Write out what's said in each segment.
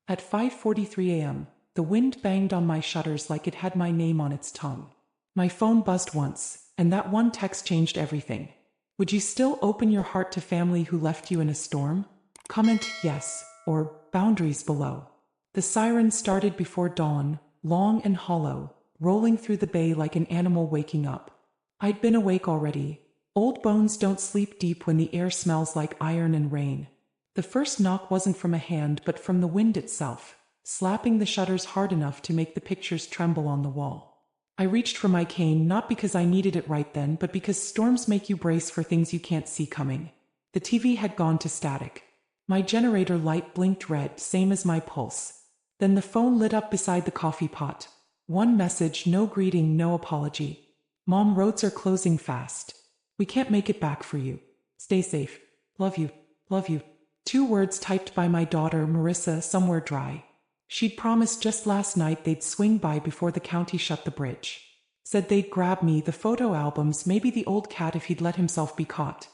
At 5:43 a.m., the wind banged on my shutters like it had my name on its tongue. My phone buzzed once, and that one text changed everything. Would you still open your heart to family who left you in a storm? Comment yes, or boundaries below. The siren started before dawn, long and hollow, rolling through the bay like an animal waking up. I'd been awake already. Old bones don't sleep deep when the air smells like iron and rain. The first knock wasn't from a hand but from the wind itself, slapping the shutters hard enough to make the pictures tremble on the wall. I reached for my cane not because I needed it right then, but because storms make you brace for things you can't see coming. The TV had gone to static. My generator light blinked red, same as my pulse. Then the phone lit up beside the coffee pot. One message, no greeting, no apology. Mom, roads are closing fast. We can't make it back for you. Stay safe. Love you. Love you. 2 words typed by my daughter Marissa, somewhere dry. She'd promised just last night they'd swing by before the county shut the bridge. Said they'd grab me, the photo albums, maybe the old cat if he'd let himself be caught.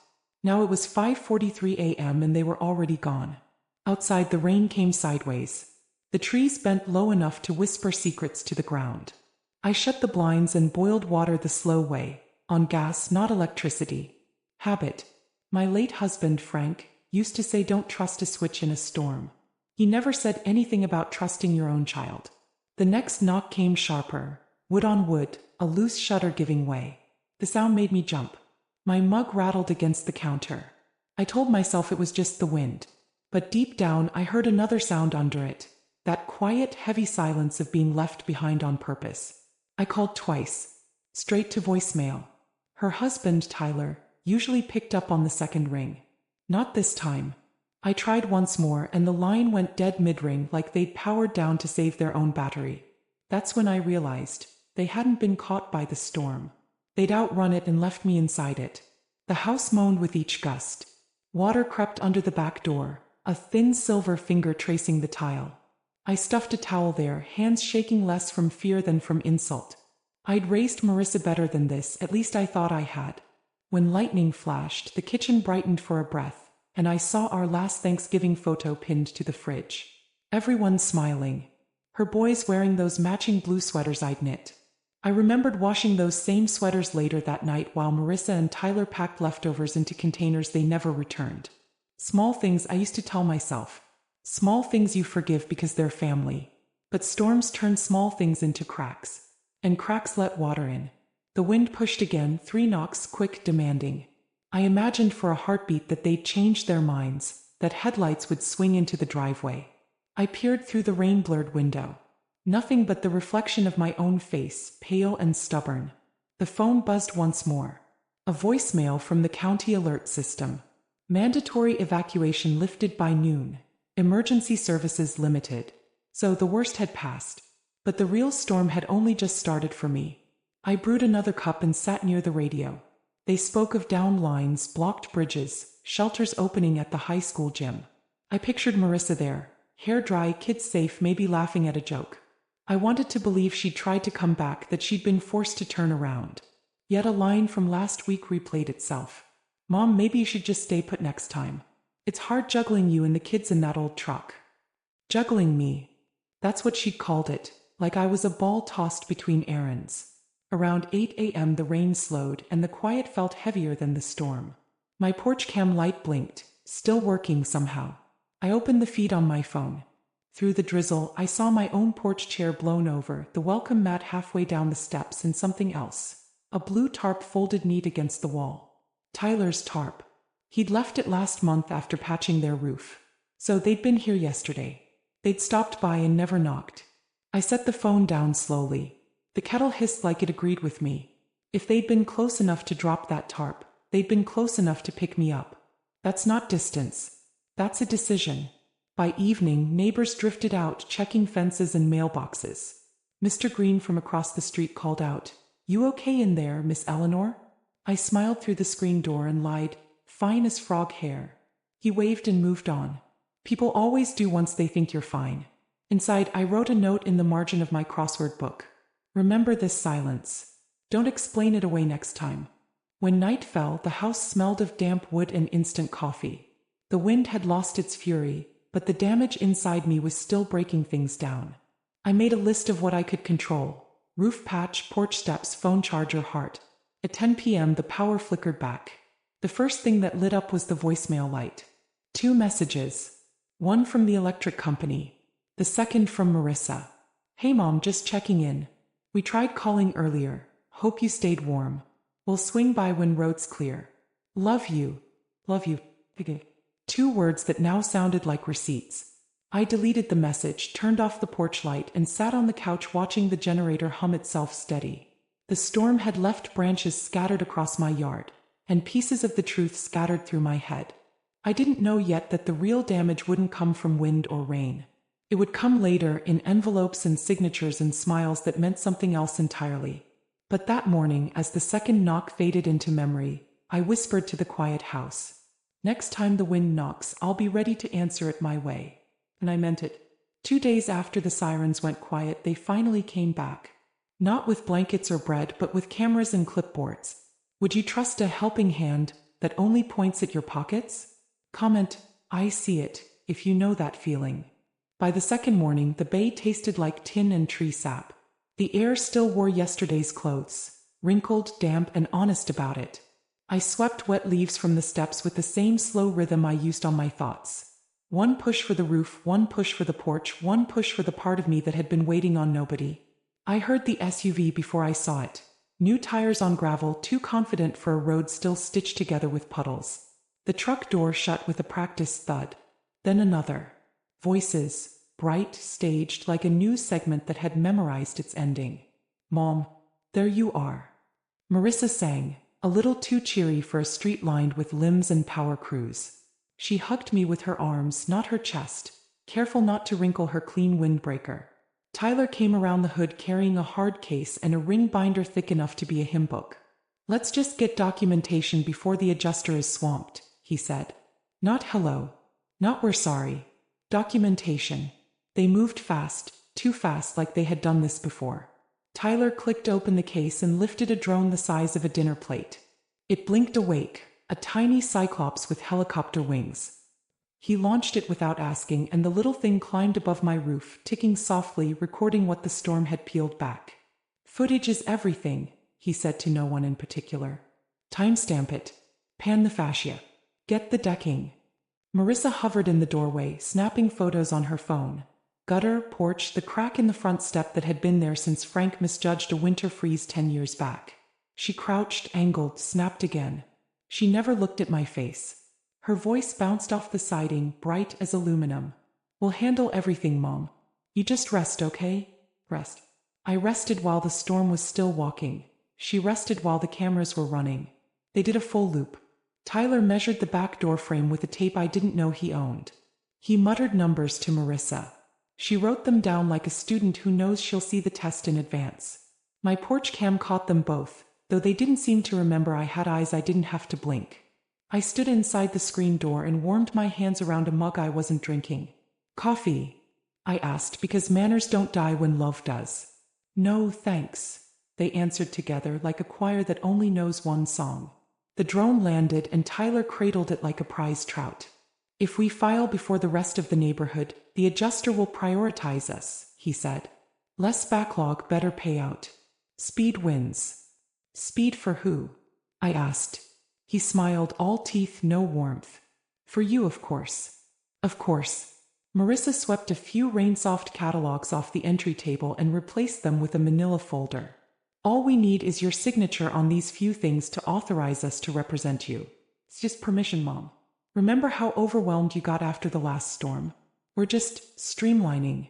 Now it was 5:43 a.m. and they were already gone. Outside the rain came sideways. The trees bent low enough to whisper secrets to the ground. I shut the blinds and boiled water the slow way, on gas, not electricity. Habit. My late husband, Frank, used to say don't trust a switch in a storm. He never said anything about trusting your own child. The next knock came sharper. Wood on wood, a loose shutter giving way. The sound made me jump. My mug rattled against the counter. I told myself it was just the wind. But deep down I heard another sound under it. That quiet, heavy silence of being left behind on purpose. I called twice. Straight to voicemail. Her husband, Tyler, usually picked up on the second ring. Not this time. I tried once more and the line went dead mid-ring like they'd powered down to save their own battery. That's when I realized they hadn't been caught by the storm. They'd outrun it and left me inside it. The house moaned with each gust. Water crept under the back door, a thin silver finger tracing the tile. I stuffed a towel there, hands shaking less from fear than from insult. I'd raised Marissa better than this, at least I thought I had. When lightning flashed, the kitchen brightened for a breath, and I saw our last Thanksgiving photo pinned to the fridge. Everyone smiling. Her boys wearing those matching blue sweaters I'd knit. I remembered washing those same sweaters later that night while Marissa and Tyler packed leftovers into containers they never returned. Small things, I used to tell myself. Small things you forgive because they're family. But storms turn small things into cracks. And cracks let water in. The wind pushed again, 3 knocks, quick, demanding. I imagined for a heartbeat that they'd change their minds, that headlights would swing into the driveway. I peered through the rain-blurred window. Nothing but the reflection of my own face, pale and stubborn. The phone buzzed once more. A voicemail from the county alert system. Mandatory evacuation lifted by noon. Emergency services limited. So the worst had passed. But the real storm had only just started for me. I brewed another cup and sat near the radio. They spoke of downed lines, blocked bridges, shelters opening at the high school gym. I pictured Marissa there, hair dry, kids safe, maybe laughing at a joke. I wanted to believe she'd tried to come back, that she'd been forced to turn around. Yet a line from last week replayed itself. Mom, maybe you should just stay put next time. It's hard juggling you and the kids in that old truck. Juggling me. That's what she'd called it, like I was a ball tossed between errands. Around 8 a.m. the rain slowed and the quiet felt heavier than the storm. My porch cam light blinked, still working somehow. I opened the feed on my phone. Through the drizzle, I saw my own porch chair blown over, the welcome mat halfway down the steps, and something else. A blue tarp folded neat against the wall. Tyler's tarp. He'd left it last month after patching their roof. So they'd been here yesterday. They'd stopped by and never knocked. I set the phone down slowly. The kettle hissed like it agreed with me. If they'd been close enough to drop that tarp, they'd been close enough to pick me up. That's not distance. That's a decision. By evening, neighbors drifted out, checking fences and mailboxes. Mr. Green from across the street called out, "You okay in there, Miss Eleanor?" I smiled through the screen door and lied, "Fine as frog hair." He waved and moved on. People always do once they think you're fine. Inside, I wrote a note in the margin of my crossword book. Remember this silence. Don't explain it away next time. When night fell, the house smelled of damp wood and instant coffee. The wind had lost its fury, but the damage inside me was still breaking things down. I made a list of what I could control: roof patch, porch steps, phone charger, heart. At 10 p.m. the power flickered back. The first thing that lit up was the voicemail light. 2 messages. One from the electric company. The second from Marissa. "Hey Mom, just checking in. We tried calling earlier. Hope you stayed warm. We'll swing by when road's clear. Love you. Love you." 2 words that now sounded like receipts. I deleted the message, turned off the porch light, and sat on the couch watching the generator hum itself steady. The storm had left branches scattered across my yard, and pieces of the truth scattered through my head. I didn't know yet that the real damage wouldn't come from wind or rain. It would come later, in envelopes and signatures and smiles that meant something else entirely. But that morning, as the second knock faded into memory, I whispered to the quiet house, "Next time the wind knocks, I'll be ready to answer it my way." And I meant it. 2 days after the sirens went quiet, they finally came back. Not with blankets or bread, but with cameras and clipboards. Would you trust a helping hand that only points at your pockets? Comment, "I see it," if you know that feeling. By the second morning, the bay tasted like tin and tree sap. The air still wore yesterday's clothes, wrinkled, damp, and honest about it. I swept wet leaves from the steps with the same slow rhythm I used on my thoughts. 1 push for the roof, 1 push for the porch, 1 push for the part of me that had been waiting on nobody. I heard the SUV before I saw it. New tires on gravel, too confident for a road still stitched together with puddles. The truck door shut with a practiced thud. Then another. Voices, bright, staged, like a news segment that had memorized its ending. "Mom, there you are," Marissa sang, a little too cheery for a street lined with limbs and power crews. She hugged me with her arms, not her chest, careful not to wrinkle her clean windbreaker. Tyler came around the hood carrying a hard case and a ring binder thick enough to be a hymn book. "Let's just get documentation before the adjuster is swamped," he said. Not hello. Not we're sorry. Documentation. They moved fast, too fast, like they had done this before. Tyler clicked open the case and lifted a drone the size of a dinner plate. It blinked awake, a tiny cyclops with helicopter wings. He launched it without asking, and the little thing climbed above my roof, ticking softly, recording what the storm had peeled back. "Footage is everything," he said to no one in particular. "Timestamp it. Pan the fascia. Get the decking." Marissa hovered in the doorway, snapping photos on her phone. Gutter, porch, the crack in the front step that had been there since Frank misjudged a winter freeze 10 years back. She crouched, angled, snapped again. She never looked at my face. Her voice bounced off the siding, bright as aluminum. "We'll handle everything, Mom. You just rest, okay? Rest." I rested while the storm was still walking. She rested while the cameras were running. They did a full loop. Tyler measured the back door frame with a tape I didn't know he owned. He muttered numbers to Marissa. She wrote them down like a student who knows she'll see the test in advance. My porch cam caught them both, though they didn't seem to remember I had eyes I didn't have to blink. I stood inside the screen door and warmed my hands around a mug I wasn't drinking. "Coffee?" I asked, because manners don't die when love does. "No, thanks," they answered together like a choir that only knows one song. The drone landed and Tyler cradled it like a prize trout. "If we file before the rest of the neighborhood, the adjuster will prioritize us," he said. "Less backlog, better payout. Speed wins." "Speed for who?" I asked. He smiled, all teeth, no warmth. "For you, of course." "Of course." Marissa swept a few rain-soft catalogs off the entry table and replaced them with a manila folder. "All we need is your signature on these few things to authorize us to represent you. It's just permission, Mom. Remember how overwhelmed you got after the last storm? We're just streamlining."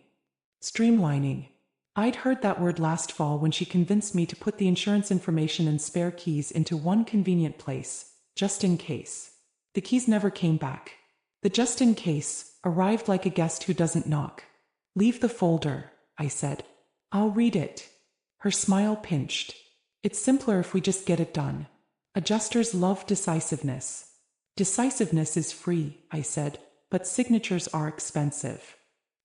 Streamlining. I'd heard that word last fall when she convinced me to put the insurance information and spare keys into one convenient place, just in case. The keys never came back. The just in case arrived like a guest who doesn't knock. "Leave the folder," I said. "I'll read it." Her smile pinched. "It's simpler if we just get it done. Adjusters love decisiveness." "Decisiveness is free," I said, "but signatures are expensive."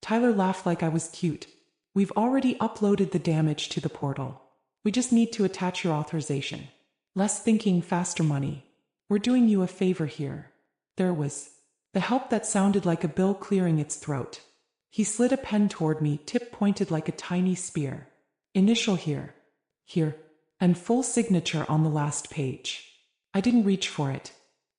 Tyler laughed like I was cute. "We've already uploaded the damage to the portal. We just need to attach your authorization. Less thinking, faster money. We're doing you a favor here." There was The help that sounded like a bill clearing its throat. He slid a pen toward me, tip pointed like a tiny spear. Initial here. Here. And full signature on the last page. I didn't reach for it.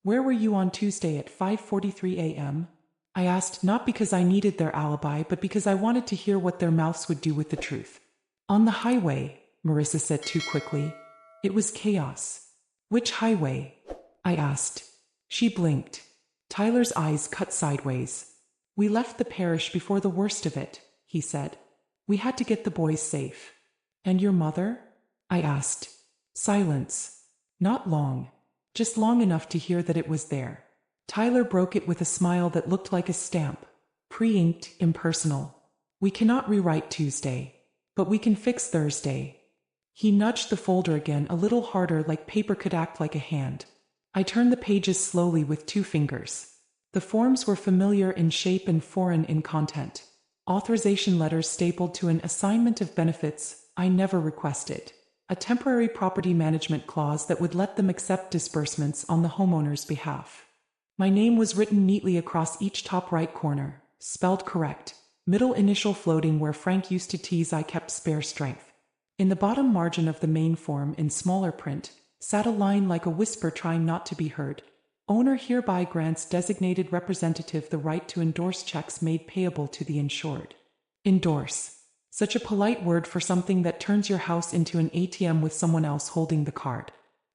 Where were you on Tuesday at 5:43 a.m.? I asked, not because I needed their alibi, but because I wanted to hear what their mouths would do with the truth. On the highway, Marissa said too quickly. It was chaos. Which highway? I asked. She blinked. Tyler's eyes cut sideways. We left the parish before the worst of it, he said. We had to get the boys safe. And your mother? I asked. Silence. Not long. Just long enough to hear that it was there. Tyler broke it with a smile that looked like a stamp. Pre-inked, impersonal. We cannot rewrite Tuesday. But we can fix Thursday. He nudged the folder again a little harder, like paper could act like a hand. I turned the pages slowly with 2 fingers. The forms were familiar in shape and foreign in content. Authorization letters stapled to an assignment of benefits I never requested. A temporary property management clause that would let them accept disbursements on the homeowner's behalf. My name was written neatly across each top right corner, spelled correct, middle initial floating where Frank used to tease I kept spare strength. In the bottom margin of the main form, in smaller print, sat a line like a whisper trying not to be heard. Owner hereby grants designated representative the right to endorse checks made payable to the insured. Endorse. Such a polite word for something that turns your house into an ATM with someone else holding the card.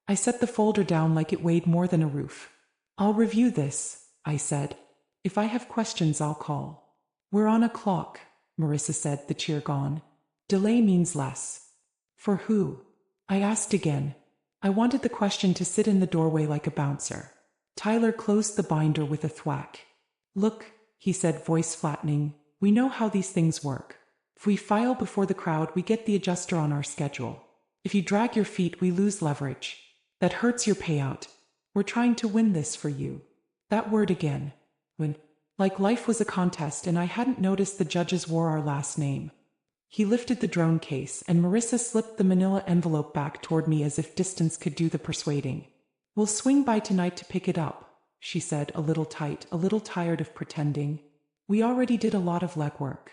I set the folder down like it weighed more than a roof. I'll review this, I said. If I have questions, I'll call. We're on a clock, Marissa said, the cheer gone. Delay means less. For who? I asked again. I wanted the question to sit in the doorway like a bouncer. Tyler closed the binder with a thwack. Look, he said, voice flattening, we know how these things work. If we file before the crowd, we get the adjuster on our schedule. If you drag your feet, we lose leverage. That hurts your payout. We're trying to win this for you. That word again. Win. Like life was a contest and I hadn't noticed the judges wore our last name. He lifted the drone case and Marissa slipped the manila envelope back toward me as if distance could do the persuading. We'll swing by tonight to pick it up, she said, a little tight, a little tired of pretending. We already did a lot of legwork.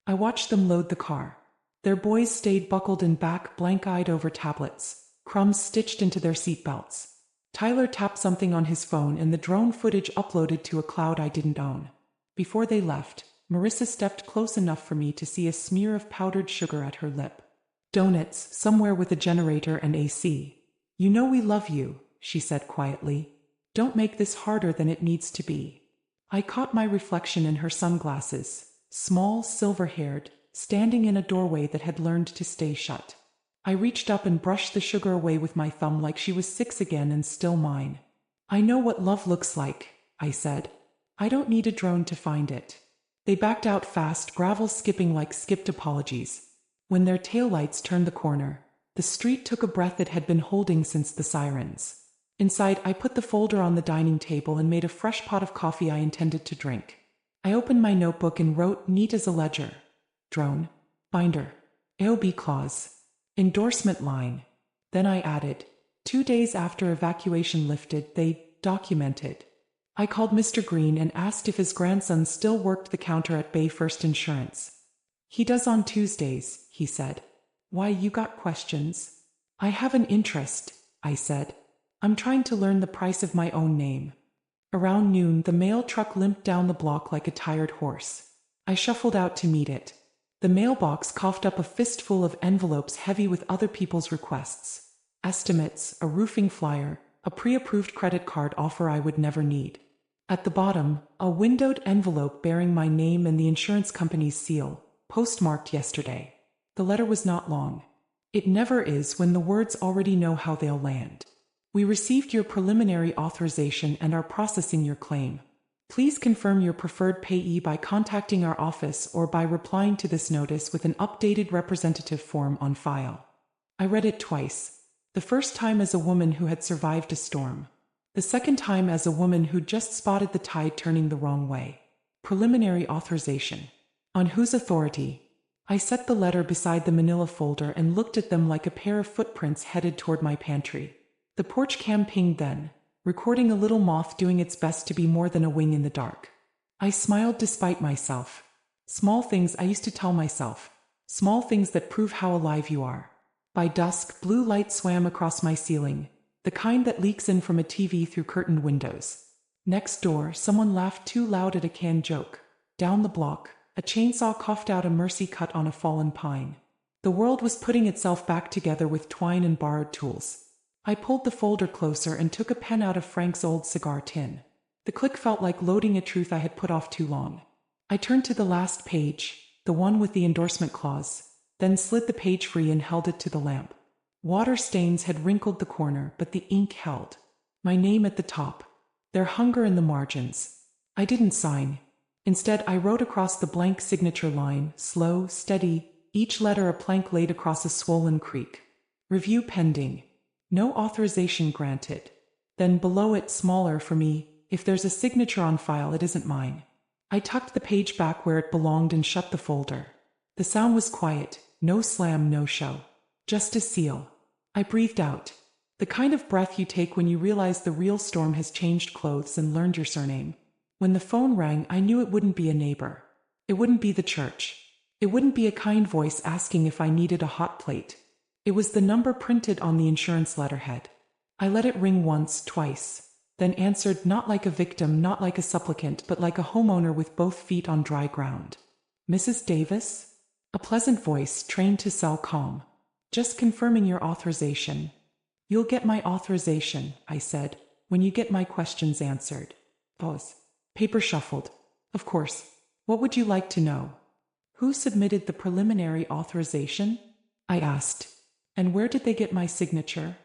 I watched them load the car. Their boys stayed buckled in back, blank-eyed over tablets, crumbs stitched into their seatbelts. Tyler tapped something on his phone and the drone footage uploaded to a cloud I didn't own. Before they left, Marissa stepped close enough for me to see a smear of powdered sugar at her lip. Donuts, somewhere with a generator and AC. You know we love you, she said quietly. Don't make this harder than it needs to be. I caught my reflection in her sunglasses, small, silver-haired, standing in a doorway that had learned to stay shut. I reached up and brushed the sugar away with my thumb like she was 6 again and still mine. I know what love looks like, I said. I don't need a drone to find it. They backed out fast, gravel skipping like skipped apologies. When their taillights turned the corner, the street took a breath it had been holding since the sirens. Inside, I put the folder on the dining table and made a fresh pot of coffee I intended to drink. I opened my notebook and wrote, neat as a ledger. Drone. Binder. AOB clause. Endorsement line. Then I added, 2 days after evacuation lifted, they documented. I called Mr. Green and asked if his grandson still worked the counter at Bay First Insurance. He does on Tuesdays, he said. Why, you got questions? I have an interest, I said. I'm trying to learn the price of my own name. Around noon, the mail truck limped down the block like a tired horse. I shuffled out to meet it. The mailbox coughed up a fistful of envelopes heavy with other people's requests. Estimates, a roofing flyer, a pre-approved credit card offer I would never need. At the bottom, a windowed envelope bearing my name and the insurance company's seal, postmarked yesterday. The letter was not long. It never is when the words already know how they'll land. We received your preliminary authorization and are processing your claim. Please confirm your preferred payee by contacting our office or by replying to this notice with an updated representative form on file. I read it twice. The first time as a woman who had survived a storm. The second time as a woman who just spotted the tide turning the wrong way. Preliminary authorization. On whose authority? I set the letter beside the manila folder and looked at them like a pair of footprints headed toward my pantry. The porch cam pinged then, recording a little moth doing its best to be more than a wing in the dark. I smiled despite myself. Small things I used to tell myself. Small things that prove how alive you are. By dusk, blue light swam across my ceiling, the kind that leaks in from a TV through curtained windows. Next door, someone laughed too loud at a canned joke. Down the block, a chainsaw coughed out a mercy cut on a fallen pine. The world was putting itself back together with twine and borrowed tools. I pulled the folder closer and took a pen out of Frank's old cigar tin. The click felt like loading a truth I had put off too long. I turned to the last page, the one with the endorsement clause, then slid the page free and held it to the lamp. Water stains had wrinkled the corner, but the ink held. My name at the top. Their hunger in the margins. I didn't sign. Instead, I wrote across the blank signature line, slow, steady, each letter a plank laid across a swollen creek. Review pending. No authorization granted. Then below it, smaller for me, if there's a signature on file, it isn't mine. I tucked the page back where it belonged and shut the folder. The sound was quiet, no slam, no show. Just a seal. I breathed out. The kind of breath you take when you realize the real storm has changed clothes and learned your surname. When the phone rang, I knew it wouldn't be a neighbor. It wouldn't be the church. It wouldn't be a kind voice asking if I needed a hot plate. It was the number printed on the insurance letterhead. I let it ring once, twice, then answered, not like a victim, not like a supplicant, but like a homeowner with both feet on dry ground. Mrs. Davis? A pleasant voice, trained to sell calm. Just confirming your authorization. You'll get my authorization, I said, when you get my questions answered. Pause. Paper shuffled. Of course. What would you like to know? Who submitted the preliminary authorization? I asked. And where did they get my signature?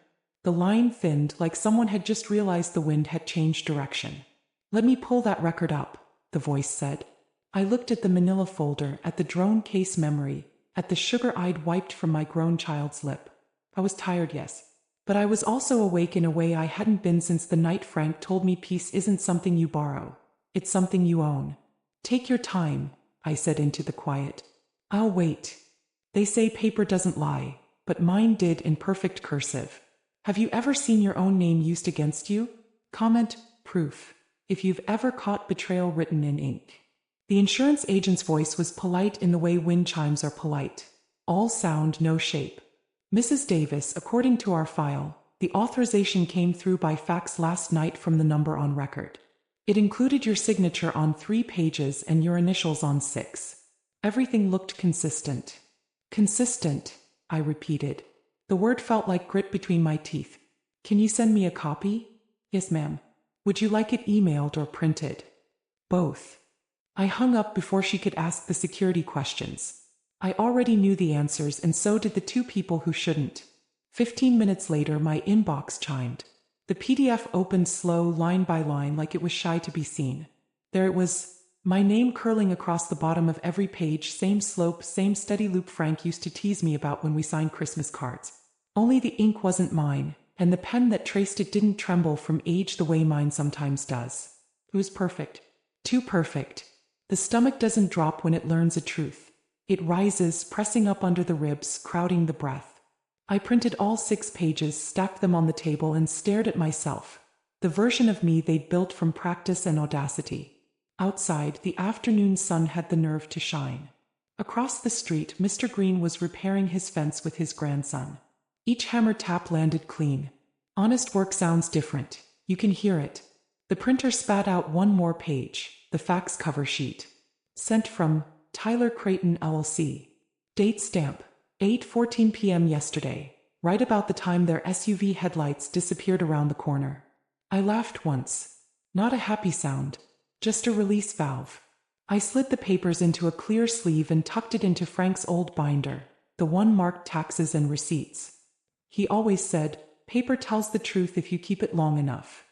The line thinned, like someone had just realized the wind had changed direction. Let me pull that record up, the voice said. I looked at the manila folder, at the drone case memory, at the sugar I'd wiped from my grown child's lip. I was tired, yes. But I was also awake in a way I hadn't been since the night Frank told me peace isn't something you borrow. It's something you own. Take your time, I said into the quiet. I'll wait. They say paper doesn't lie, but mine did in perfect cursive. Have you ever seen your own name used against you? Comment, proof. If you've ever caught betrayal written in ink. The insurance agent's voice was polite in the way wind chimes are polite. All sound, no shape. Mrs. Davis, according to our file, the authorization came through by fax last night from the number on record. It included your signature on 3 pages and your initials on 6. Everything looked consistent. Consistent, I repeated. The word felt like grit between my teeth. Can you send me a copy? Yes, ma'am. Would you like it emailed or printed? Both. I hung up before she could ask the security questions. I already knew the answers, and so did the 2 people who shouldn't. 15 minutes later, my inbox chimed. The PDF opened slow, line by line, like it was shy to be seen. There it was, my name curling across the bottom of every page, same slope, same steady loop Frank used to tease me about when we signed Christmas cards. Only the ink wasn't mine, and the pen that traced it didn't tremble from age the way mine sometimes does. It was perfect. Too perfect. The stomach doesn't drop when it learns a truth. It rises, pressing up under the ribs, crowding the breath. I printed all 6 pages, stacked them on the table, and stared at myself. The version of me they'd built from practice and audacity. Outside, the afternoon sun had the nerve to shine. Across the street, Mr. Green was repairing his fence with his grandson. Each hammer tap landed clean. Honest work sounds different. You can hear it. The printer spat out one more page, the fax cover sheet. Sent from Tyler Creighton LLC. Date stamp, 8:14 p.m. yesterday, right about the time their SUV headlights disappeared around the corner. I laughed once. Not a happy sound, just a release valve. I slid the papers into a clear sleeve and tucked it into Frank's old binder, the one marked taxes and receipts. He always said, paper tells the truth if you keep it long enough.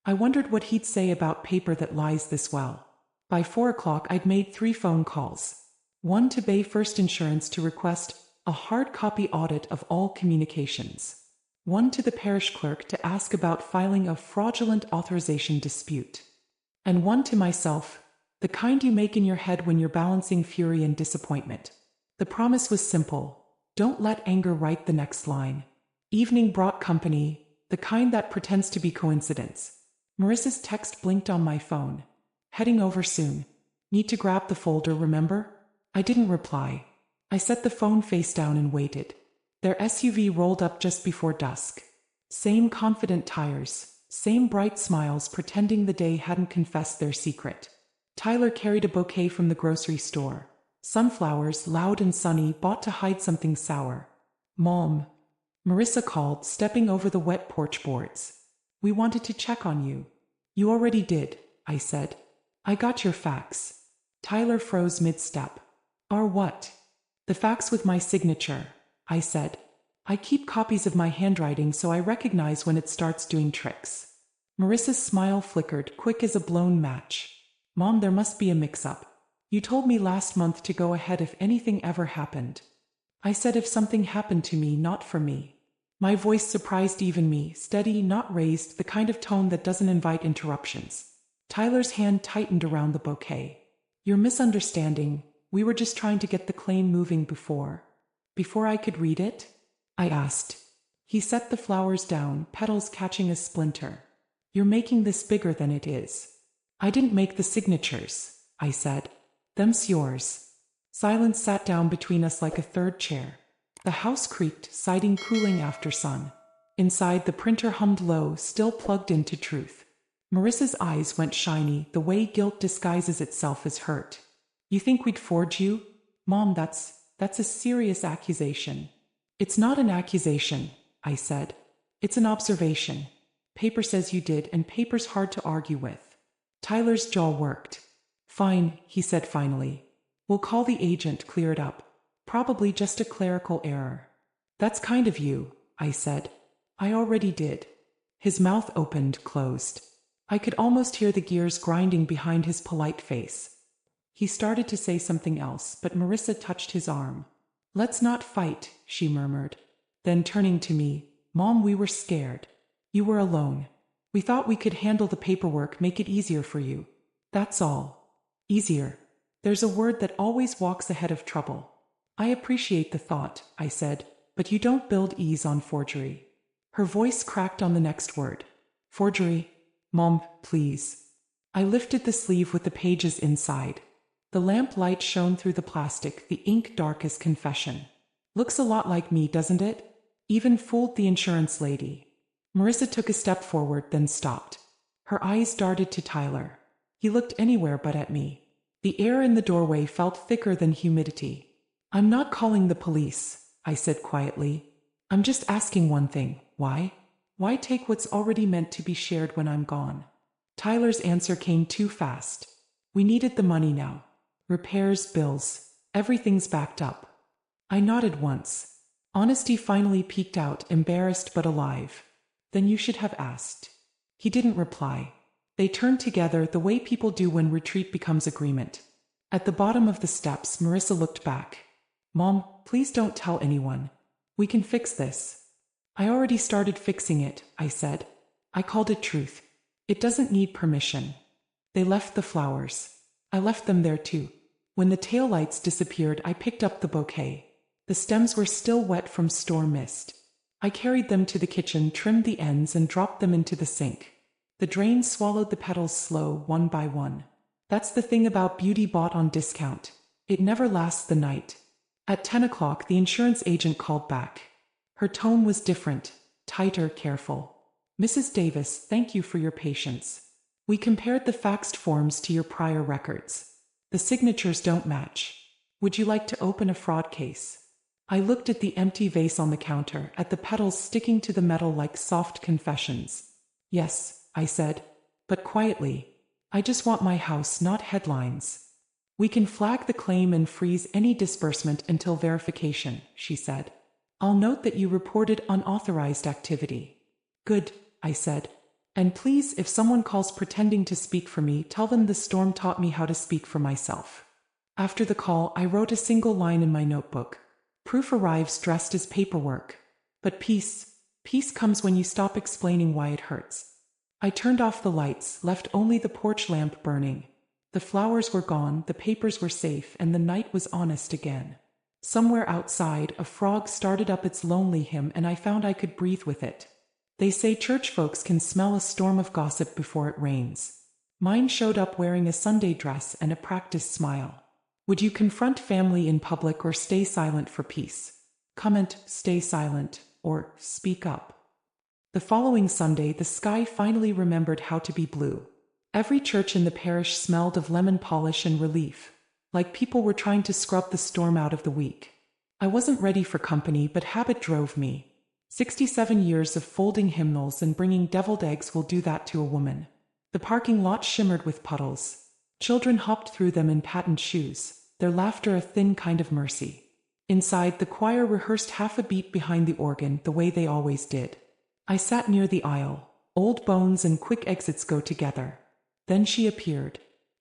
I wondered what he'd say about paper that lies this well. By 4 o'clock I'd made 3 phone calls. One to Bay First Insurance to request a hard copy audit of all communications. One to the parish clerk to ask about filing a fraudulent authorization dispute. And one to myself, the kind you make in your head when you're balancing fury and disappointment. The promise was simple. Don't let anger write the next line. Evening brought company, the kind that pretends to be coincidence. Marissa's text blinked on my phone. Heading over soon. Need to grab the folder, remember? I didn't reply. I set the phone face down and waited. Their SUV rolled up just before dusk. Same confident tires, same bright smiles pretending the day hadn't confessed their secret. Tyler carried a bouquet from the grocery store. Sunflowers, loud and sunny, bought to hide something sour. Mom, Marissa called, stepping over the wet porch boards. We wanted to check on you. You already did, I said. I got your fax. Tyler froze mid-step. Our what? The fax with my signature, I said. I keep copies of my handwriting so I recognize when it starts doing tricks. Marissa's smile flickered, quick as a blown match. Mom, there must be a mix-up. You told me last month to go ahead if anything ever happened. I said if something happened to me, not for me. My voice surprised even me, steady, not raised, the kind of tone that doesn't invite interruptions. Tyler's hand tightened around the bouquet. You're misunderstanding. We were just trying to get the claim moving before I could read it? I asked. He set the flowers down, petals catching a splinter. You're making this bigger than it is. I didn't make the signatures, I said. Them's yours. Silence sat down between us like a third chair. The house creaked, siding cooling after sun. Inside, the printer hummed low, still plugged into truth. Marissa's eyes went shiny, the way guilt disguises itself as hurt. You think we'd forge you? Mom, that's a serious accusation. It's not an accusation, I said. It's an observation. Paper says you did, and paper's hard to argue with. Tyler's jaw worked. Fine, he said finally. We'll call the agent, clear it up. Probably just a clerical error. That's kind of you, I said. I already did. His mouth opened, closed. I could almost hear the gears grinding behind his polite face. He started to say something else, but Marissa touched his arm. Let's not fight, she murmured. Then turning to me, Mom, we were scared. You were alone. We thought we could handle the paperwork, make it easier for you. That's all. Easier. There's a word that always walks ahead of trouble. I appreciate the thought, I said, but you don't build ease on forgery. Her voice cracked on the next word. Forgery? Mom, please. I lifted the sleeve with the pages inside. The lamp light shone through the plastic, the ink dark as confession. Looks a lot like me, doesn't it? Even fooled the insurance lady. Marissa took a step forward, then stopped. Her eyes darted to Tyler. He looked anywhere but at me. The air in the doorway felt thicker than humidity. I'm not calling the police, I said quietly. I'm just asking one thing. Why? Why take what's already meant to be shared when I'm gone? Tyler's answer came too fast. We needed the money now. Repairs, bills, everything's backed up. I nodded once. Honesty finally peeked out, embarrassed but alive. Then you should have asked. He didn't reply. They turned together the way people do when retreat becomes agreement. At the bottom of the steps, Marissa looked back. Mom, please don't tell anyone. We can fix this. I already started fixing it, I said. I called it truth. It doesn't need permission. They left the flowers. I left them there too. When the taillights disappeared, I picked up the bouquet. The stems were still wet from storm mist. I carried them to the kitchen, trimmed the ends, and dropped them into the sink. The drain swallowed the petals slow, one by one. That's the thing about beauty bought on discount. It never lasts the night. At 10 o'clock, the insurance agent called back. Her tone was different, tighter, careful. Mrs. Davis, thank you for your patience. We compared the faxed forms to your prior records. The signatures don't match. Would you like to open a fraud case? I looked at the empty vase on the counter, at the petals sticking to the metal like soft confessions. Yes, I said, but quietly. I just want my house, not headlines. We can flag the claim and freeze any disbursement until verification, she said. I'll note that you reported unauthorized activity. Good, I said. And please, if someone calls pretending to speak for me, tell them the storm taught me how to speak for myself. After the call, I wrote a single line in my notebook. Proof arrives dressed as paperwork. But peace comes when you stop explaining why it hurts. I turned off the lights, left only the porch lamp burning. The flowers were gone, the papers were safe, and the night was honest again. Somewhere outside, a frog started up its lonely hymn, and I found I could breathe with it. They say church folks can smell a storm of gossip before it rains. Mine showed up wearing a Sunday dress and a practiced smile. Would you confront family in public or stay silent for peace? Comment, stay silent, or speak up. The following Sunday, the sky finally remembered how to be blue. Every church in the parish smelled of lemon polish and relief, like people were trying to scrub the storm out of the week. I wasn't ready for company, but habit drove me. 67 years of folding hymnals and bringing deviled eggs will do that to a woman. The parking lot shimmered with puddles. Children hopped through them in patent shoes, their laughter a thin kind of mercy. Inside, the choir rehearsed half a beat behind the organ, the way they always did. I sat near the aisle. Old bones and quick exits go together. Then she appeared.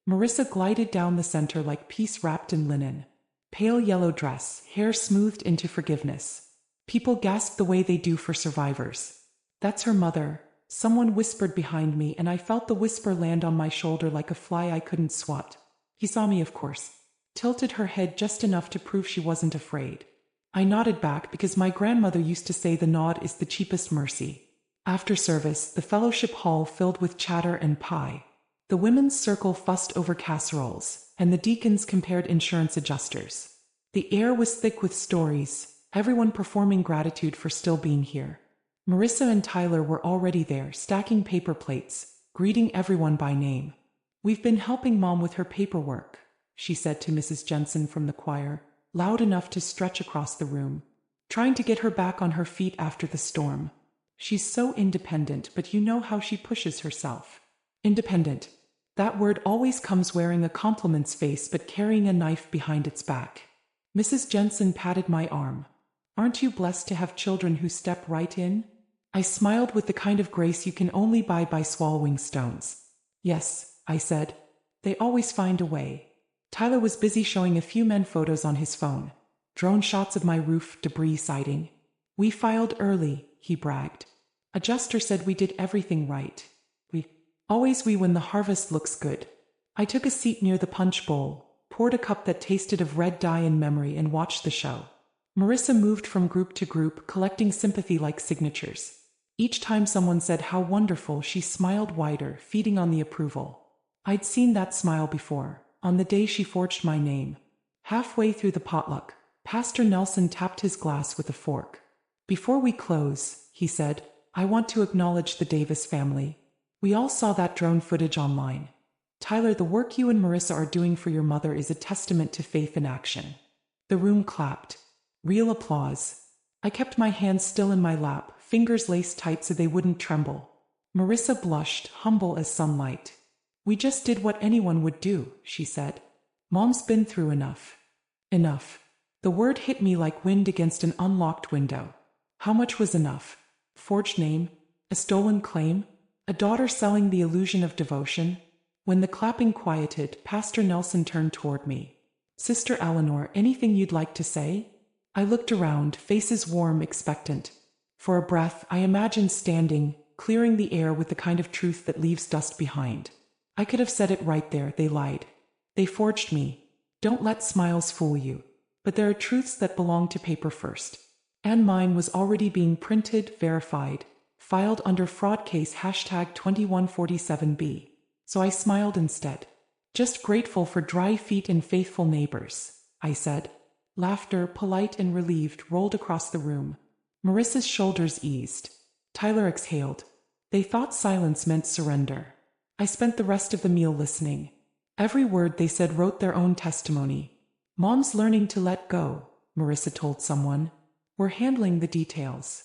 Marissa glided down the center like peace wrapped in linen. Pale yellow dress, hair smoothed into forgiveness. People gasped the way they do for survivors. That's her mother. Someone whispered behind me, and I felt the whisper land on my shoulder like a fly I couldn't swat. He saw me, of course. Tilted her head just enough to prove she wasn't afraid. I nodded back because my grandmother used to say the nod is the cheapest mercy. After service, the fellowship hall filled with chatter and pie. The women's circle fussed over casseroles, and the deacons compared insurance adjusters. The air was thick with stories, everyone performing gratitude for still being here. Marissa and Tyler were already there, stacking paper plates, greeting everyone by name. We've been helping Mom with her paperwork, she said to Mrs. Jensen from the choir, loud enough to stretch across the room. Trying to get her back on her feet after the storm. She's so independent, but you know how she pushes herself. Independent. That word always comes wearing a compliment's face but carrying a knife behind its back. Mrs. Jensen patted my arm. Aren't you blessed to have children who step right in? I smiled with the kind of grace you can only buy by swallowing stones. Yes, I said. They always find a way. Tyler was busy showing a few men photos on his phone. Drone shots of my roof, debris sighting. We filed early, he bragged. Adjuster said we did everything right. We when the harvest looks good. I took a seat near the punch bowl, poured a cup that tasted of red dye in memory, and watched the show. Marissa moved from group to group, collecting sympathy like signatures. Each time someone said how wonderful, she smiled wider, feeding on the approval. I'd seen that smile before, on the day she forged my name. Halfway through the potluck, Pastor Nelson tapped his glass with a fork. Before we close, he said, I want to acknowledge the Davis family. We all saw that drone footage online. Tyler, the work you and Marissa are doing for your mother is a testament to faith in action. The room clapped. Real applause. I kept my hands still in my lap, fingers laced tight so they wouldn't tremble. Marissa blushed, humble as sunlight. We just did what anyone would do, she said. Mom's been through enough. Enough. The word hit me like wind against an unlocked window. How much was enough? Forged name? A stolen claim? A daughter selling the illusion of devotion? When the clapping quieted, Pastor Nelson turned toward me. Sister Eleanor, anything you'd like to say? I looked around, faces warm, expectant. For a breath, I imagined standing, clearing the air with the kind of truth that leaves dust behind. I could have said it right there. They lied. They forged me. Don't let smiles fool you. But there are truths that belong to paper first. And mine was already being printed, verified, filed under fraud case #2147B. So I smiled instead. Just grateful for dry feet and faithful neighbors, I said. Laughter, polite and relieved, rolled across the room. Marissa's shoulders eased. Tyler exhaled. They thought silence meant surrender. I spent the rest of the meal listening. Every word they said wrote their own testimony. Mom's learning to let go, Marissa told someone. We're handling the details.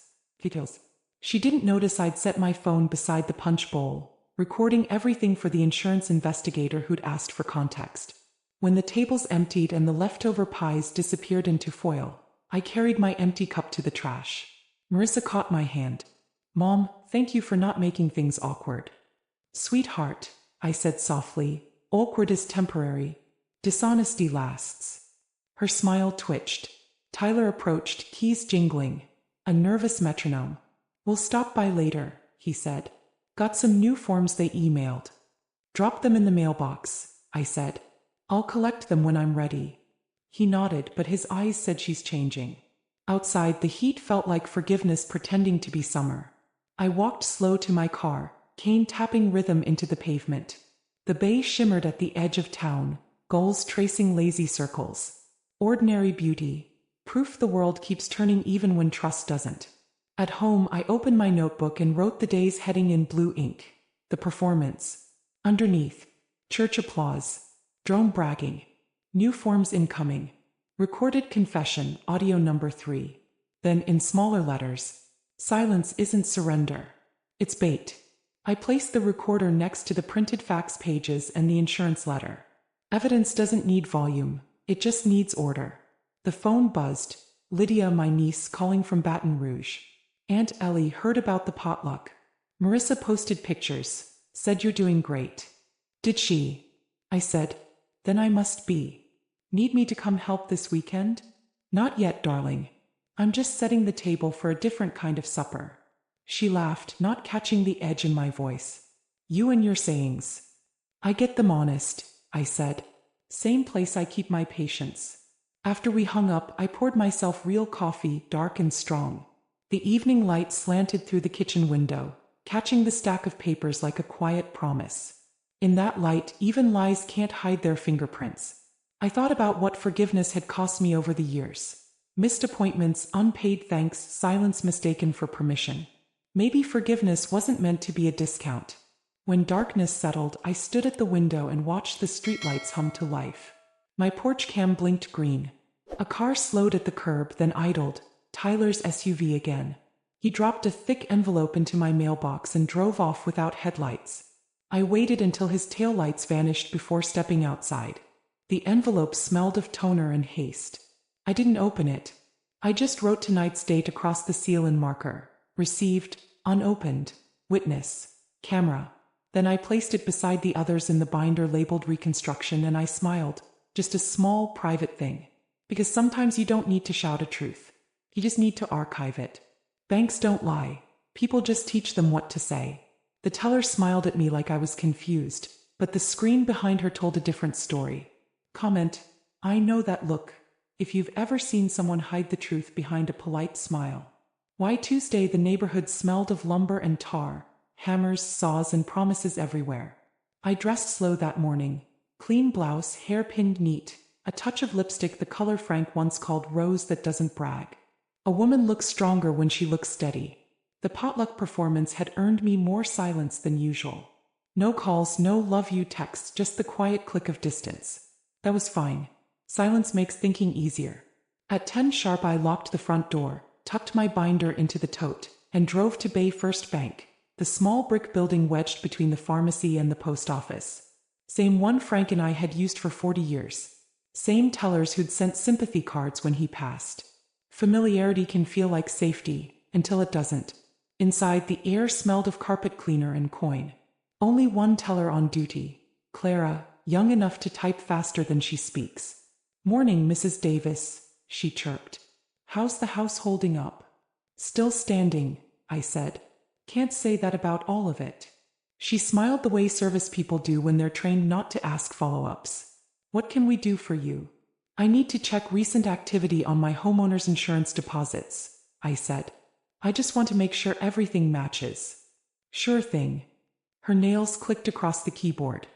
She didn't notice I'd set my phone beside the punch bowl, recording everything for the insurance investigator who'd asked for context. When the tables emptied and the leftover pies disappeared into foil, I carried my empty cup to the trash. Marissa caught my hand. Mom, thank you for not making things awkward. Sweetheart, I said softly, awkward is temporary. Dishonesty lasts. Her smile twitched. Tyler approached, keys jingling. A nervous metronome. We'll stop by later, he said. Got some new forms they emailed. Drop them in the mailbox, I said. I'll collect them when I'm ready. He nodded, but his eyes said she's changing. Outside, the heat felt like forgiveness pretending to be summer. I walked slow to my car, cane tapping rhythm into the pavement. The bay shimmered at the edge of town, gulls tracing lazy circles. Ordinary beauty. Proof the world keeps turning even when trust doesn't. At home, I opened my notebook and wrote the day's heading in blue ink. The performance. Underneath. Church applause. Drone bragging. New forms incoming. Recorded confession, audio number 3. Then, in smaller letters, silence isn't surrender. It's bait. I placed the recorder next to the printed fax pages and the insurance letter. Evidence doesn't need volume, it just needs order. The phone buzzed. Lydia, my niece, calling from Baton Rouge. Aunt Ellie heard about the potluck. Marissa posted pictures, said you're doing great. Did she? I said. Then I must be. Need me to come help this weekend? Not yet, darling. I'm just setting the table for a different kind of supper. She laughed, not catching the edge in my voice. You and your sayings. I get them honest, I said. Same place I keep my patience. After we hung up, I poured myself real coffee, dark and strong. The evening light slanted through the kitchen window, catching the stack of papers like a quiet promise. In that light, even lies can't hide their fingerprints. I thought about what forgiveness had cost me over the years. Missed appointments, unpaid thanks, silence mistaken for permission. Maybe forgiveness wasn't meant to be a discount. When darkness settled, I stood at the window and watched the streetlights hum to life. My porch cam blinked green. A car slowed at the curb, then idled. Tyler's SUV again. He dropped a thick envelope into my mailbox and drove off without headlights. I waited until his taillights vanished before stepping outside. The envelope smelled of toner and haste. I didn't open it. I just wrote tonight's date across the seal in marker. Received, unopened, witness, camera. Then I placed it beside the others in the binder labeled reconstruction, and I smiled. Just a small, private thing. Because sometimes you don't need to shout a truth. You just need to archive it. Banks don't lie. People just teach them what to say. The teller smiled at me like I was confused, but the screen behind her told a different story. Comment, I know that look. If you've ever seen someone hide the truth behind a polite smile. Why Tuesday the neighborhood smelled of lumber and tar, hammers, saws, and promises everywhere. I dressed slow that morning. Clean blouse, hair pinned neat, a touch of lipstick the color Frank once called rose that doesn't brag. A woman looks stronger when she looks steady. The potluck performance had earned me more silence than usual. No calls, no love you texts, just the quiet click of distance. That was fine. Silence makes thinking easier. At 10 sharp I locked the front door, tucked my binder into the tote, and drove to Bay First Bank, the small brick building wedged between the pharmacy and the post office. Same one Frank and I had used for 40 years. Same tellers who'd sent sympathy cards when he passed. Familiarity can feel like safety, until it doesn't. Inside, the air smelled of carpet cleaner and coin. Only one teller on duty. Clara, young enough to type faster than she speaks. Morning, Mrs. Davis, she chirped. How's the house holding up? Still standing, I said. Can't say that about all of it. She smiled the way service people do when they're trained not to ask follow-ups. What can we do for you? I need to check recent activity on my homeowner's insurance deposits, I said. I just want to make sure everything matches. Sure thing. Her nails clicked across the keyboard.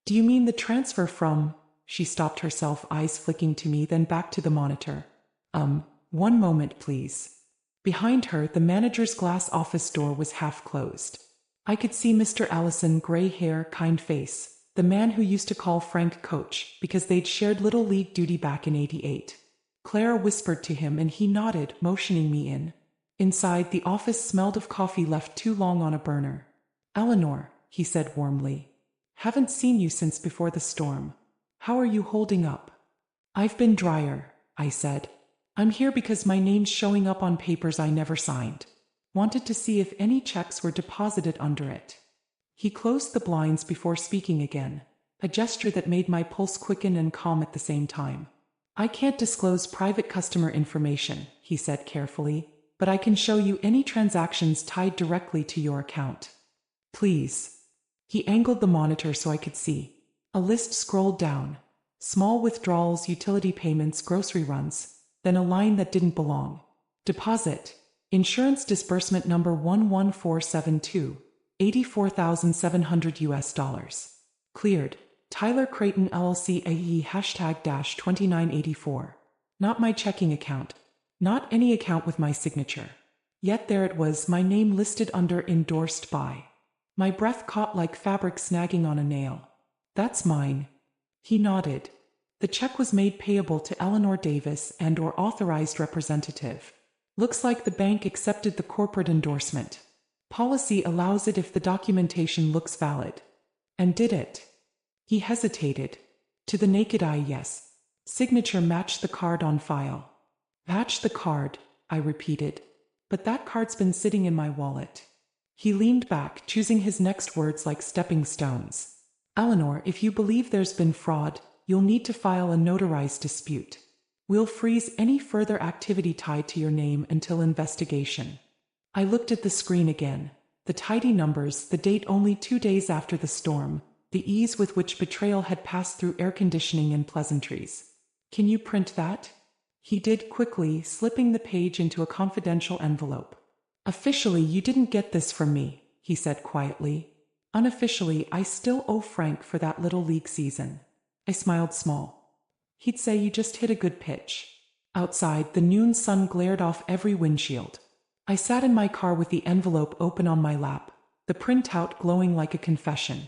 Do you mean the transfer from... She stopped herself, eyes flicking to me, then back to the monitor. One moment, please. Behind her, the manager's glass office door was half closed. I could see Mr. Allison, gray hair, kind face, the man who used to call Frank Coach, because they'd shared Little League duty back in '88. Clara whispered to him and he nodded, motioning me in. Inside, the office smelled of coffee left too long on a burner. Eleanor, he said warmly. Haven't seen you since before the storm. How are you holding up? I've been drier, I said. I'm here because my name's showing up on papers I never signed. Wanted to see if any checks were deposited under it. He closed the blinds before speaking again, a gesture that made my pulse quicken and calm at the same time. I can't disclose private customer information, he said carefully, but I can show you any transactions tied directly to your account. Please. He angled the monitor so I could see. A list scrolled down. Small withdrawals, utility payments, grocery runs, then a line that didn't belong. Deposit. Insurance disbursement number 11472, 84,700 US dollars. Cleared. Tyler Creighton LLC AE #2984. Not my checking account. Not any account with my signature. Yet there it was, my name listed under endorsed by. My breath caught like fabric snagging on a nail. That's mine. He nodded. The check was made payable to Eleanor Davis and/or authorized representative. Looks like the bank accepted the corporate endorsement. Policy allows it if the documentation looks valid. And did it? He hesitated. To the naked eye, yes. Signature matched the card on file. Matched the card, I repeated. But that card's been sitting in my wallet. He leaned back, choosing his next words like stepping stones. Eleanor, if you believe there's been fraud, you'll need to file a notarized dispute. We'll freeze any further activity tied to your name until investigation. I looked at the screen again. The tidy numbers, the date only 2 days after the storm, the ease with which betrayal had passed through air conditioning and pleasantries. Can you print that? He did quickly, slipping the page into a confidential envelope. Officially, you didn't get this from me, he said quietly. Unofficially, I still owe Frank for that little league season. I smiled small. He'd say you just hit a good pitch. Outside, the noon sun glared off every windshield. I sat in my car with the envelope open on my lap, the printout glowing like a confession.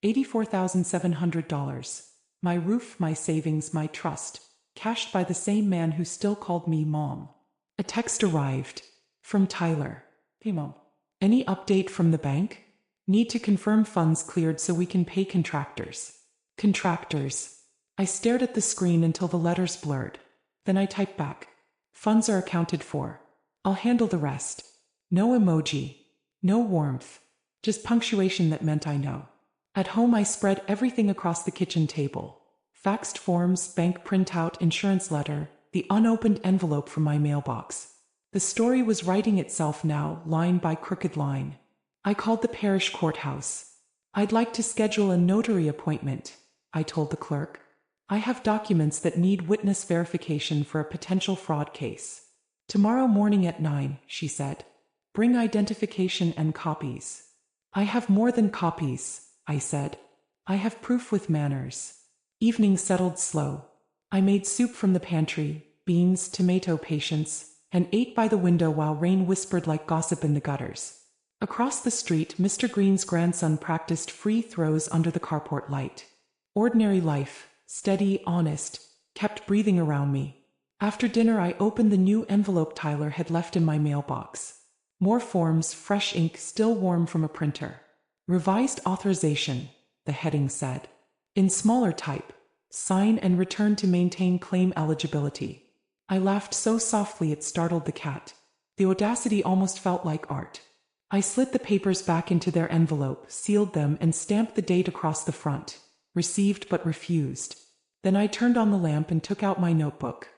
$84,700. My roof, my savings, my trust, cashed by the same man who still called me Mom. A text arrived. From Tyler. Hey Mom. Any update from the bank? Need to confirm funds cleared so we can pay contractors. Contractors. I stared at the screen until the letters blurred. Then I typed back. Funds are accounted for. I'll handle the rest. No emoji. No warmth. Just punctuation that meant I know. At home I spread everything across the kitchen table. Faxed forms, bank printout, insurance letter, the unopened envelope from my mailbox. The story was writing itself now, line by crooked line. I called the parish courthouse. I'd like to schedule a notary appointment, I told the clerk. I have documents that need witness verification for a potential fraud case. Tomorrow morning at 9, she said. Bring identification and copies. I have more than copies, I said. I have proof with manners. Evening settled slow. I made soup from the pantry, beans, tomato patience, and ate by the window while rain whispered like gossip in the gutters. Across the street, Mr. Green's grandson practiced free throws under the carport light. Ordinary life, steady, honest, kept breathing around me. After dinner I opened the new envelope Tyler had left in my mailbox. More forms, fresh ink still warm from a printer. Revised authorization, the heading said. In smaller type, sign and return to maintain claim eligibility. I laughed so softly it startled the cat. The audacity almost felt like art. I slid the papers back into their envelope, sealed them, and stamped the date across the front. Received but refused. Then I turned on the lamp and took out my notebook.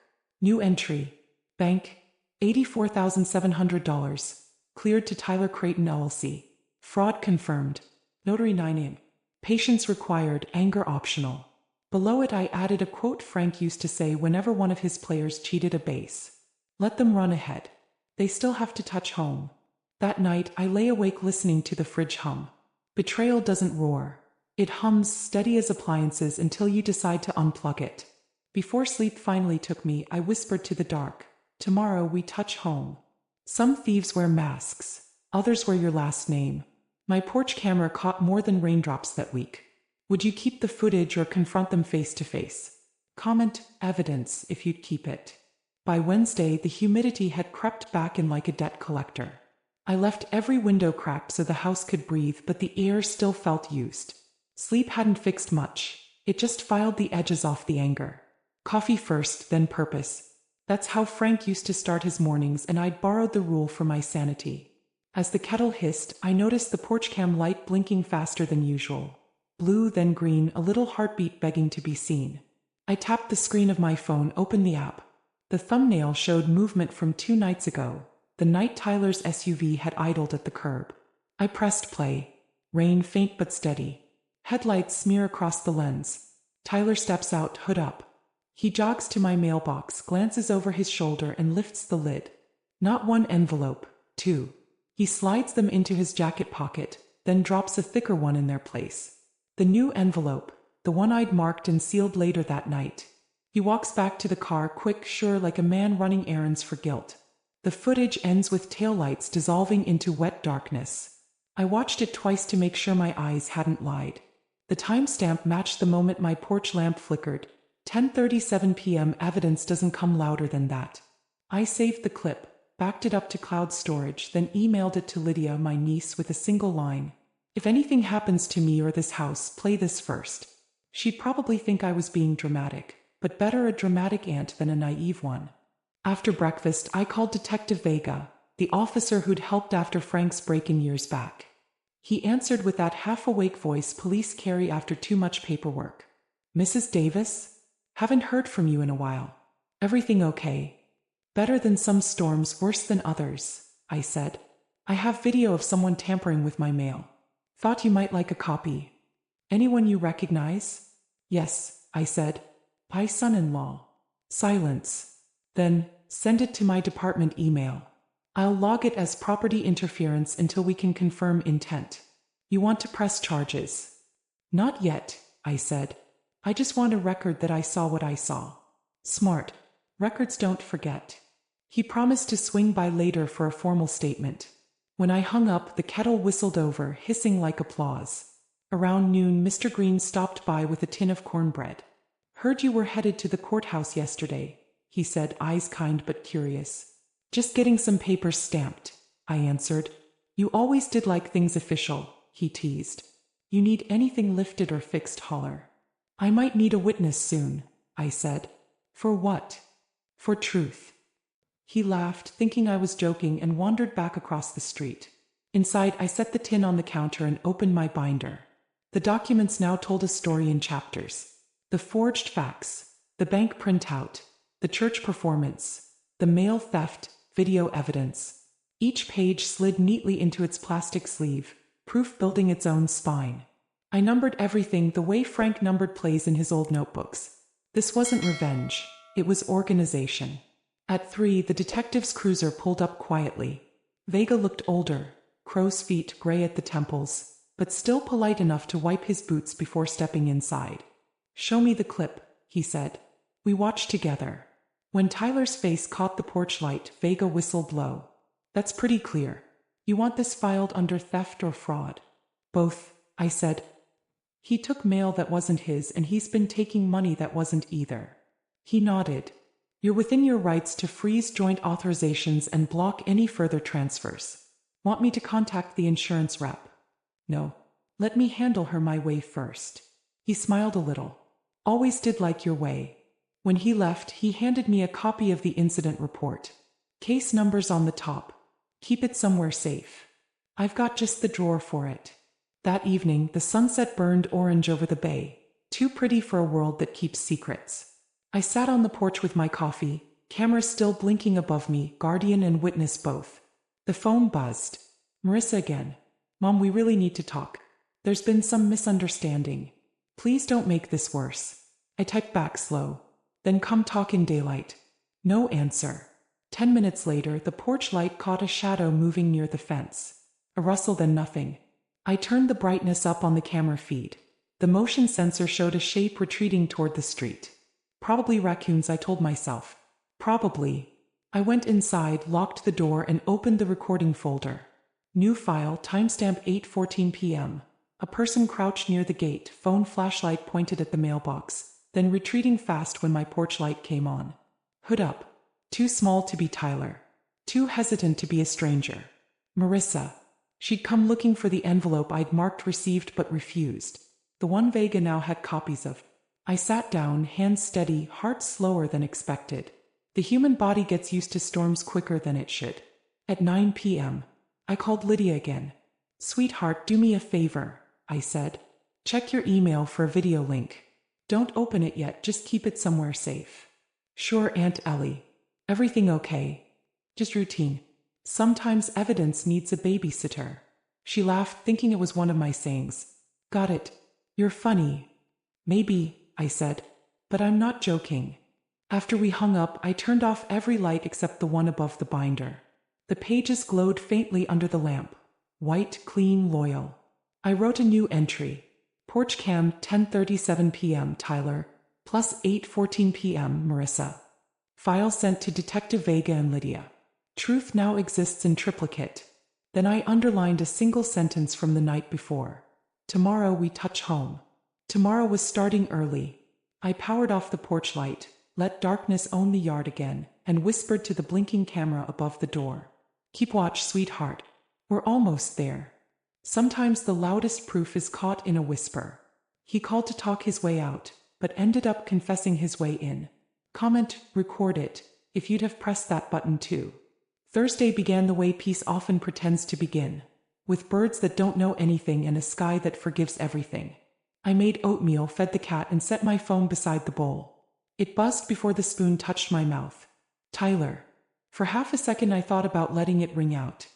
New entry. Bank. $84,700. Cleared to Tyler Creighton LLC. Fraud confirmed. Notary 9 Patience required, anger optional. Below it I added a quote Frank used to say whenever one of his players cheated a base. Let them run ahead. They still have to touch home. That night I lay awake listening to the fridge hum. Betrayal doesn't roar. It hums steady as appliances until you decide to unplug it. Before sleep finally took me, I whispered to the dark. Tomorrow we touch home. Some thieves wear masks. Others wear your last name. My porch camera caught more than raindrops that week. Would you keep the footage or confront them face to face? Comment, evidence, if you'd keep it. By Wednesday, the humidity had crept back in like a debt collector. I left every window cracked so the house could breathe, but the air still felt used. Sleep hadn't fixed much. It just filed the edges off the anger. Coffee first, then purpose. That's how Frank used to start his mornings, and I'd borrowed the rule for my sanity. As the kettle hissed, I noticed the porch cam light blinking faster than usual. Blue, then green, a little heartbeat begging to be seen. I tapped the screen of my phone, opened the app. The thumbnail showed movement from 2 nights ago, the night Tyler's SUV had idled at the curb. I pressed play. Rain faint but steady. Headlights smear across the lens. Tyler steps out, hood up. He jogs to my mailbox, glances over his shoulder and lifts the lid. Not one envelope, two. He slides them into his jacket pocket, then drops a thicker one in their place. The new envelope, the one I'd marked and sealed later that night. He walks back to the car, quick, sure, like a man running errands for guilt. The footage ends with taillights dissolving into wet darkness. I watched it twice to make sure my eyes hadn't lied. The timestamp matched the moment my porch lamp flickered. 10:37 p.m. Evidence doesn't come louder than that. I saved the clip, backed it up to cloud storage, then emailed it to Lydia, my niece, with a single line. If anything happens to me or this house, play this first. She'd probably think I was being dramatic, but better a dramatic aunt than a naive one. After breakfast, I called Detective Vega, the officer who'd helped after Frank's break-in years back. He answered with that half-awake voice police carry after too much paperwork. Mrs. Davis? Haven't heard from you in a while. Everything okay? Better than some storms, worse than others, I said. I have video of someone tampering with my mail. Thought you might like a copy. Anyone you recognize? Yes, I said. My son-in-law. Silence. Then, send it to my department email. I'll log it as property interference until we can confirm intent. You want to press charges? Not yet, I said. I just want a record that I saw what I saw. Smart. Records don't forget. He promised to swing by later for a formal statement. When I hung up, the kettle whistled over, hissing like applause. Around noon, Mr. Green stopped by with a tin of cornbread. Heard you were headed to the courthouse yesterday, he said, eyes kind but curious. Just getting some papers stamped, I answered. You always did like things official, he teased. You need anything lifted or fixed, holler. I might need a witness soon, I said. For what? For truth. He laughed, thinking I was joking, and wandered back across the street. Inside, I set the tin on the counter and opened my binder. The documents now told a story in chapters. The forged fax, the bank printout, the church performance, the mail theft, video evidence. Each page slid neatly into its plastic sleeve, proof building its own spine. I numbered everything the way Frank numbered plays in his old notebooks. This wasn't revenge, it was organization. At 3, the detective's cruiser pulled up quietly. Vega looked older, crow's feet gray at the temples, but still polite enough to wipe his boots before stepping inside. Show me the clip, he said. We watched together. When Tyler's face caught the porch light, Vega whistled low. That's pretty clear. You want this filed under theft or fraud? Both, I said. He took mail that wasn't his, and he's been taking money that wasn't either. He nodded. You're within your rights to freeze joint authorizations and block any further transfers. Want me to contact the insurance rep? No. Let me handle her my way first. He smiled a little. Always did like your way. When he left, he handed me a copy of the incident report. Case numbers on the top. Keep it somewhere safe. I've got just the drawer for it. That evening, the sunset burned orange over the bay, too pretty for a world that keeps secrets. I sat on the porch with my coffee, camera still blinking above me, guardian and witness both. The phone buzzed. Marissa again. Mom, we really need to talk. There's been some misunderstanding. Please don't make this worse. I typed back slow. Then come talk in daylight. No answer. 10 minutes later, the porch light caught a shadow moving near the fence. A rustle, then nothing. I turned the brightness up on the camera feed. The motion sensor showed a shape retreating toward the street. Probably raccoons, I told myself. Probably. I went inside, locked the door, and opened the recording folder. New file, timestamp 8:14 p.m. A person crouched near the gate, phone flashlight pointed at the mailbox, then retreating fast when my porch light came on. Hood up. Too small to be Tyler. Too hesitant to be a stranger. Marissa. She'd come looking for the envelope I'd marked received but refused. The one Vega now had copies of. I sat down, hands steady, heart slower than expected. The human body gets used to storms quicker than it should. At 9 p.m., I called Lydia again. Sweetheart, do me a favor, I said. Check your email for a video link. Don't open it yet, just keep it somewhere safe. Sure, Aunt Ellie. Everything okay? Just routine. Sometimes evidence needs a babysitter. She laughed, thinking it was one of my sayings. Got it. You're funny. Maybe, I said. But I'm not joking. After we hung up, I turned off every light except the one above the binder. The pages glowed faintly under the lamp. White, clean, loyal. I wrote a new entry. Porch cam, 10:37 p.m. Tyler, plus 8:14 p.m. Marissa. File sent to Detective Vega and Lydia. Truth now exists in triplicate. Then I underlined a single sentence from the night before. Tomorrow we touch home. Tomorrow was starting early. I powered off the porch light, let darkness own the yard again, and whispered to the blinking camera above the door. Keep watch, sweetheart. We're almost there. Sometimes the loudest proof is caught in a whisper. He called to talk his way out, but ended up confessing his way in. Comment, record it, if you'd have pressed that button too. Thursday began the way peace often pretends to begin, with birds that don't know anything and a sky that forgives everything. I made oatmeal, fed the cat, and set my phone beside the bowl. It buzzed before the spoon touched my mouth. Tyler. For half a second I thought about letting it ring out.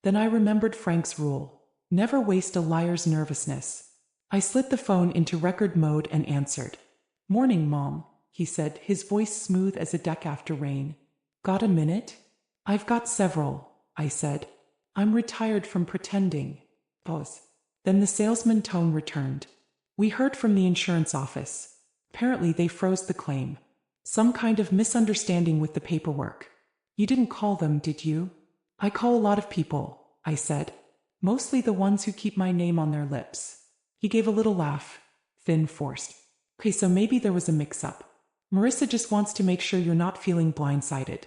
Then I remembered Frank's rule. Never waste a liar's nervousness. I slid the phone into record mode and answered. Morning, Mom, he said, his voice smooth as a deck after rain. Got a minute? I've got several, I said. I'm retired from pretending. Pause. Then the salesman tone returned. We heard from the insurance office. Apparently they froze the claim. Some kind of misunderstanding with the paperwork. You didn't call them, did you? I call a lot of people, I said. Mostly the ones who keep my name on their lips. He gave a little laugh, thin, forced. Okay, so maybe there was a mix-up. Marissa just wants to make sure you're not feeling blindsided.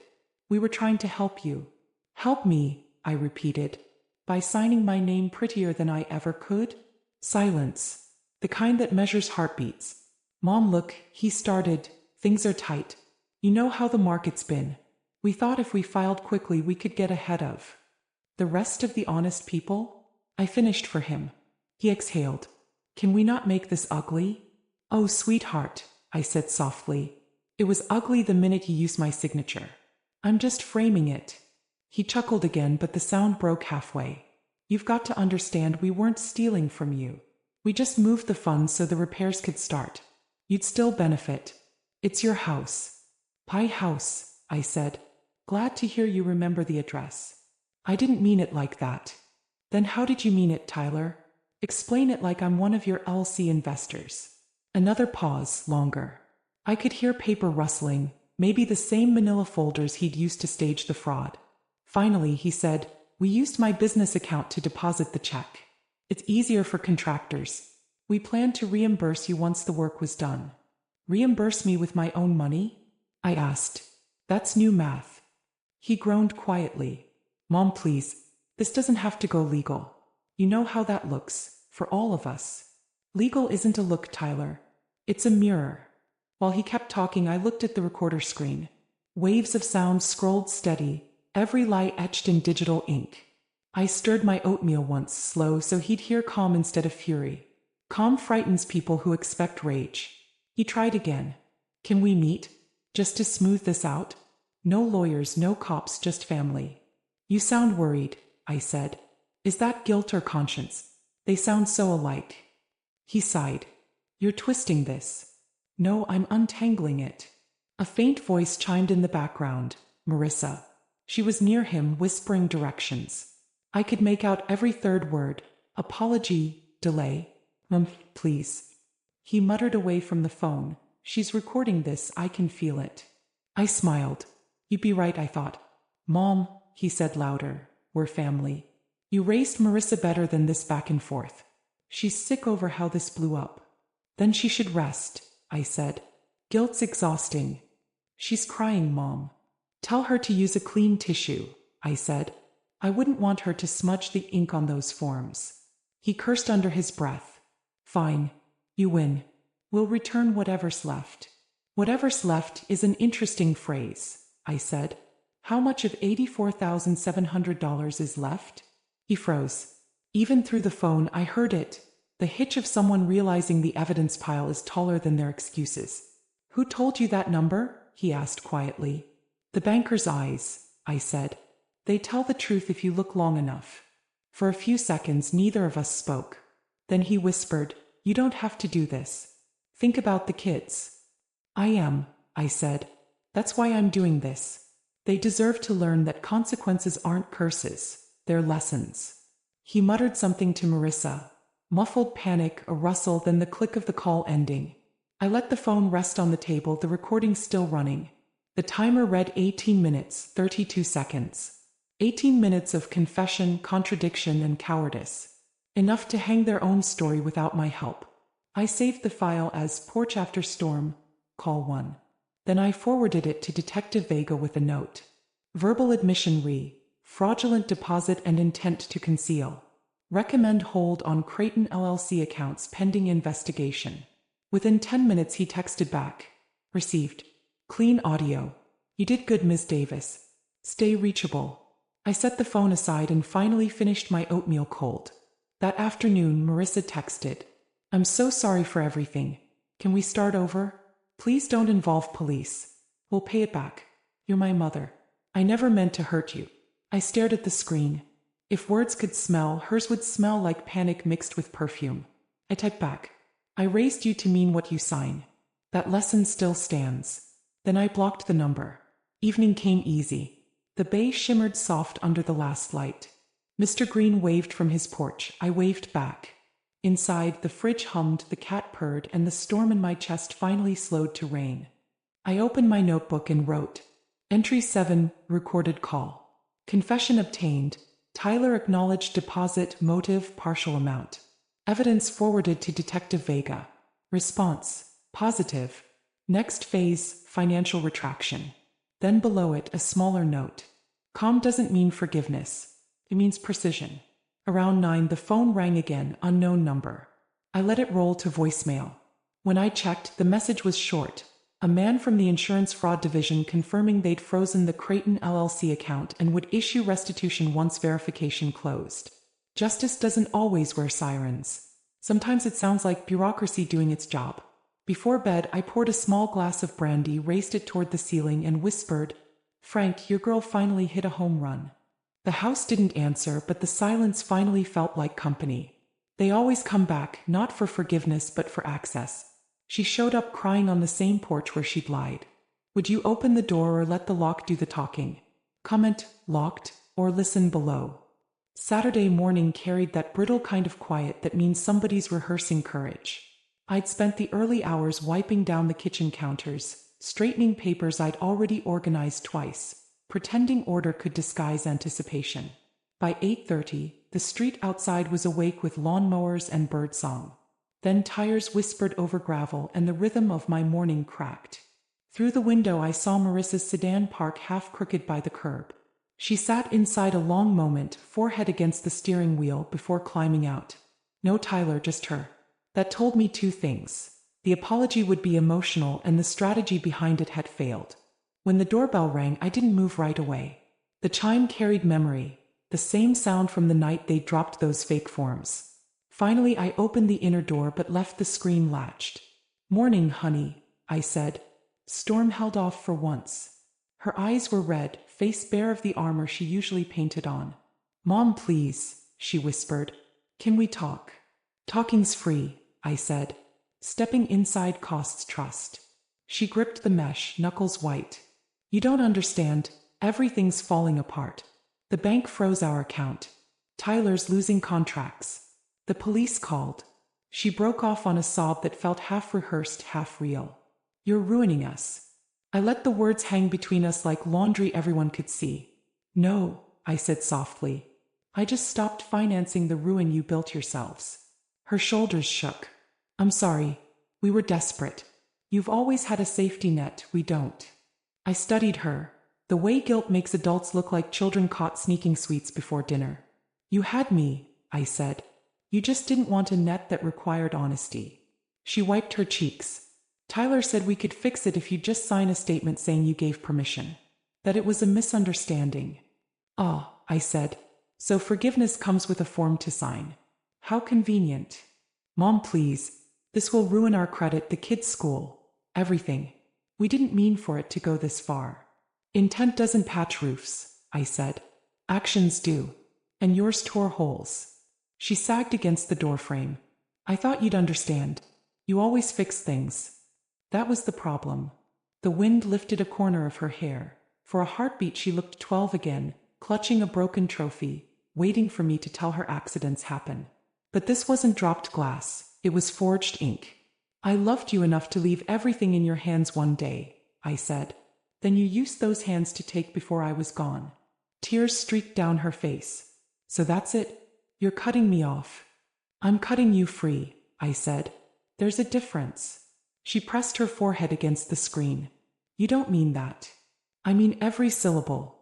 We were trying to help you. Help me, I repeated. By signing my name prettier than I ever could? Silence. The kind that measures heartbeats. Mom, look, he started. Things are tight. You know how the market's been. We thought if we filed quickly we could get ahead of the rest of the honest people. I finished for him. He exhaled. Can we not make this ugly? Oh, sweetheart, I said softly. It was ugly the minute you used my signature. I'm just framing it. He chuckled again, but the sound broke halfway. You've got to understand, we weren't stealing from you. We just moved the funds so the repairs could start. You'd still benefit. It's your house. Pie house, I said. Glad to hear you remember the address. I didn't mean it like that. Then how did you mean it, Tyler? Explain it like I'm one of your LC investors. Another pause, longer. I could hear paper rustling, maybe the same manila folders he'd used to stage the fraud. Finally, he said, we used my business account to deposit the check. It's easier for contractors. We plan to reimburse you once the work was done. Reimburse me with my own money? I asked. That's new math. He groaned quietly. Mom, please, this doesn't have to go legal. You know how that looks, for all of us. Legal isn't a look, Tyler. It's a mirror. While he kept talking, I looked at the recorder screen. Waves of sound scrolled steady, every lie etched in digital ink. I stirred my oatmeal once, slow, so he'd hear calm instead of fury. Calm frightens people who expect rage. He tried again. Can we meet? Just to smooth this out? No lawyers, no cops, just family. You sound worried, I said. Is that guilt or conscience? They sound so alike. He sighed. You're twisting this. No, I'm untangling it. A faint voice chimed in the background. Marissa. She was near him, whispering directions. I could make out every third word. Apology, delay. Please. He muttered away from the phone. She's recording this, I can feel it. I smiled. You'd be right, I thought. Mom, he said louder, we're family. You raised Marissa better than this back and forth. She's sick over how this blew up. Then she should rest, I said. Guilt's exhausting. She's crying, Mom. Tell her to use a clean tissue, I said. I wouldn't want her to smudge the ink on those forms. He cursed under his breath. Fine. You win. We'll return whatever's left. Whatever's left is an interesting phrase, I said. How much of $84,700 is left? He froze. Even through the phone I heard it, the hitch of someone realizing the evidence pile is taller than their excuses. Who told you that number? He asked quietly. The banker's eyes, I said. They tell the truth if you look long enough. For a few seconds neither of us spoke. Then he whispered, you don't have to do this. Think about the kids. I am, I said. That's why I'm doing this. They deserve to learn that consequences aren't curses, they're lessons. He muttered something to Marissa. Muffled panic, a rustle, then the click of the call ending. I let the phone rest on the table, the recording still running. The timer read 18 minutes, 32 seconds. 18 minutes of confession, contradiction, and cowardice. Enough to hang their own story without my help. I saved the file as Porch After Storm, Call 1. Then I forwarded it to Detective Vega with a note. Verbal admission fraudulent deposit and intent to conceal. Recommend hold on Creighton LLC accounts pending investigation. Within 10 minutes he texted back. Received. Clean audio. You did good, Ms. Davis. Stay reachable. I set the phone aside and finally finished my oatmeal cold. That afternoon, Marissa texted. I'm so sorry for everything. Can we start over? Please don't involve police. We'll pay it back. You're my mother. I never meant to hurt you. I stared at the screen. If words could smell, hers would smell like panic mixed with perfume. I typed back. I raised you to mean what you sign. That lesson still stands. Then I blocked the number. Evening came easy. The bay shimmered soft under the last light. Mr. Green waved from his porch. I waved back. Inside, the fridge hummed, the cat purred, and the storm in my chest finally slowed to rain. I opened my notebook and wrote. Entry 7, recorded call. Confession obtained. Tyler acknowledged deposit, motive, partial amount. Evidence forwarded to Detective Vega. Response, positive. Next phase, financial retraction. Then below it, a smaller note. Calm doesn't mean forgiveness. It means precision. Around 9, the phone rang again, unknown number. I let it roll to voicemail. When I checked, the message was short. A man from the insurance fraud division confirming they'd frozen the Creighton LLC account and would issue restitution once verification closed. Justice doesn't always wear sirens. Sometimes it sounds like bureaucracy doing its job. Before bed, I poured a small glass of brandy, raised it toward the ceiling, and whispered, Frank, your girl finally hit a home run. The house didn't answer, but the silence finally felt like company. They always come back, not for forgiveness but for access. She showed up crying on the same porch where she'd lied. Would you open the door or let the lock do the talking? Comment, locked, or listen below. Saturday morning carried that brittle kind of quiet that means somebody's rehearsing courage. I'd spent the early hours wiping down the kitchen counters, straightening papers I'd already organized twice, pretending order could disguise anticipation. By 8:30, the street outside was awake with lawnmowers and birdsong. Then tires whispered over gravel and the rhythm of my morning cracked. Through the window I saw Marissa's sedan park half crooked by the curb. She sat inside a long moment, forehead against the steering wheel, before climbing out. No Tyler, just her. That told me two things. The apology would be emotional and the strategy behind it had failed. When the doorbell rang, I didn't move right away. The chime carried memory, the same sound from the night they dropped those fake forms. Finally, I opened the inner door but left the screen latched. Morning, honey, I said. Storm held off for once. Her eyes were red, face bare of the armor she usually painted on. Mom, please, she whispered. Can we talk? Talking's free, I said. Stepping inside costs trust. She gripped the mesh, knuckles white. You don't understand. Everything's falling apart. The bank froze our account. Tyler's losing contracts. The police called. She broke off on a sob that felt half rehearsed, half real. You're ruining us. I let the words hang between us like laundry everyone could see. No, I said softly. I just stopped financing the ruin you built yourselves. Her shoulders shook. I'm sorry. We were desperate. You've always had a safety net, we don't. I studied her. The way guilt makes adults look like children caught sneaking sweets before dinner. You had me, I said. You just didn't want a net that required honesty. She wiped her cheeks. Tyler said we could fix it if you just sign a statement saying you gave permission. That it was a misunderstanding. Ah, I said. So forgiveness comes with a form to sign. How convenient. Mom, please. This will ruin our credit, the kids' school. Everything. We didn't mean for it to go this far. Intent doesn't patch roofs, I said. Actions do. And yours tore holes. She sagged against the doorframe. I thought you'd understand. You always fix things. That was the problem. The wind lifted a corner of her hair. For a heartbeat she looked 12 again, clutching a broken trophy, waiting for me to tell her accidents happen. But this wasn't dropped glass, it was forged ink. I loved you enough to leave everything in your hands one day, I said. Then you used those hands to take before I was gone. Tears streaked down her face. So that's it? You're cutting me off. I'm cutting you free, I said. There's a difference. She pressed her forehead against the screen. You don't mean that. I mean every syllable.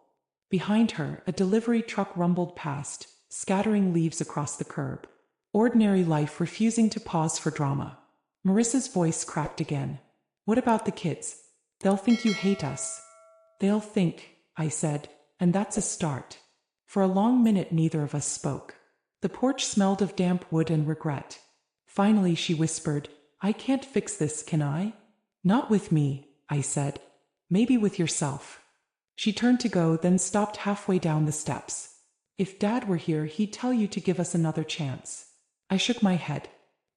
Behind her, a delivery truck rumbled past, scattering leaves across the curb. Ordinary life refusing to pause for drama. Marissa's voice cracked again. What about the kids? They'll think you hate us. They'll think, I said, and that's a start. For a long minute neither of us spoke. The porch smelled of damp wood and regret. Finally she whispered, I can't fix this, can I? Not with me, I said. Maybe with yourself. She turned to go, then stopped halfway down the steps. If Dad were here, he'd tell you to give us another chance. I shook my head.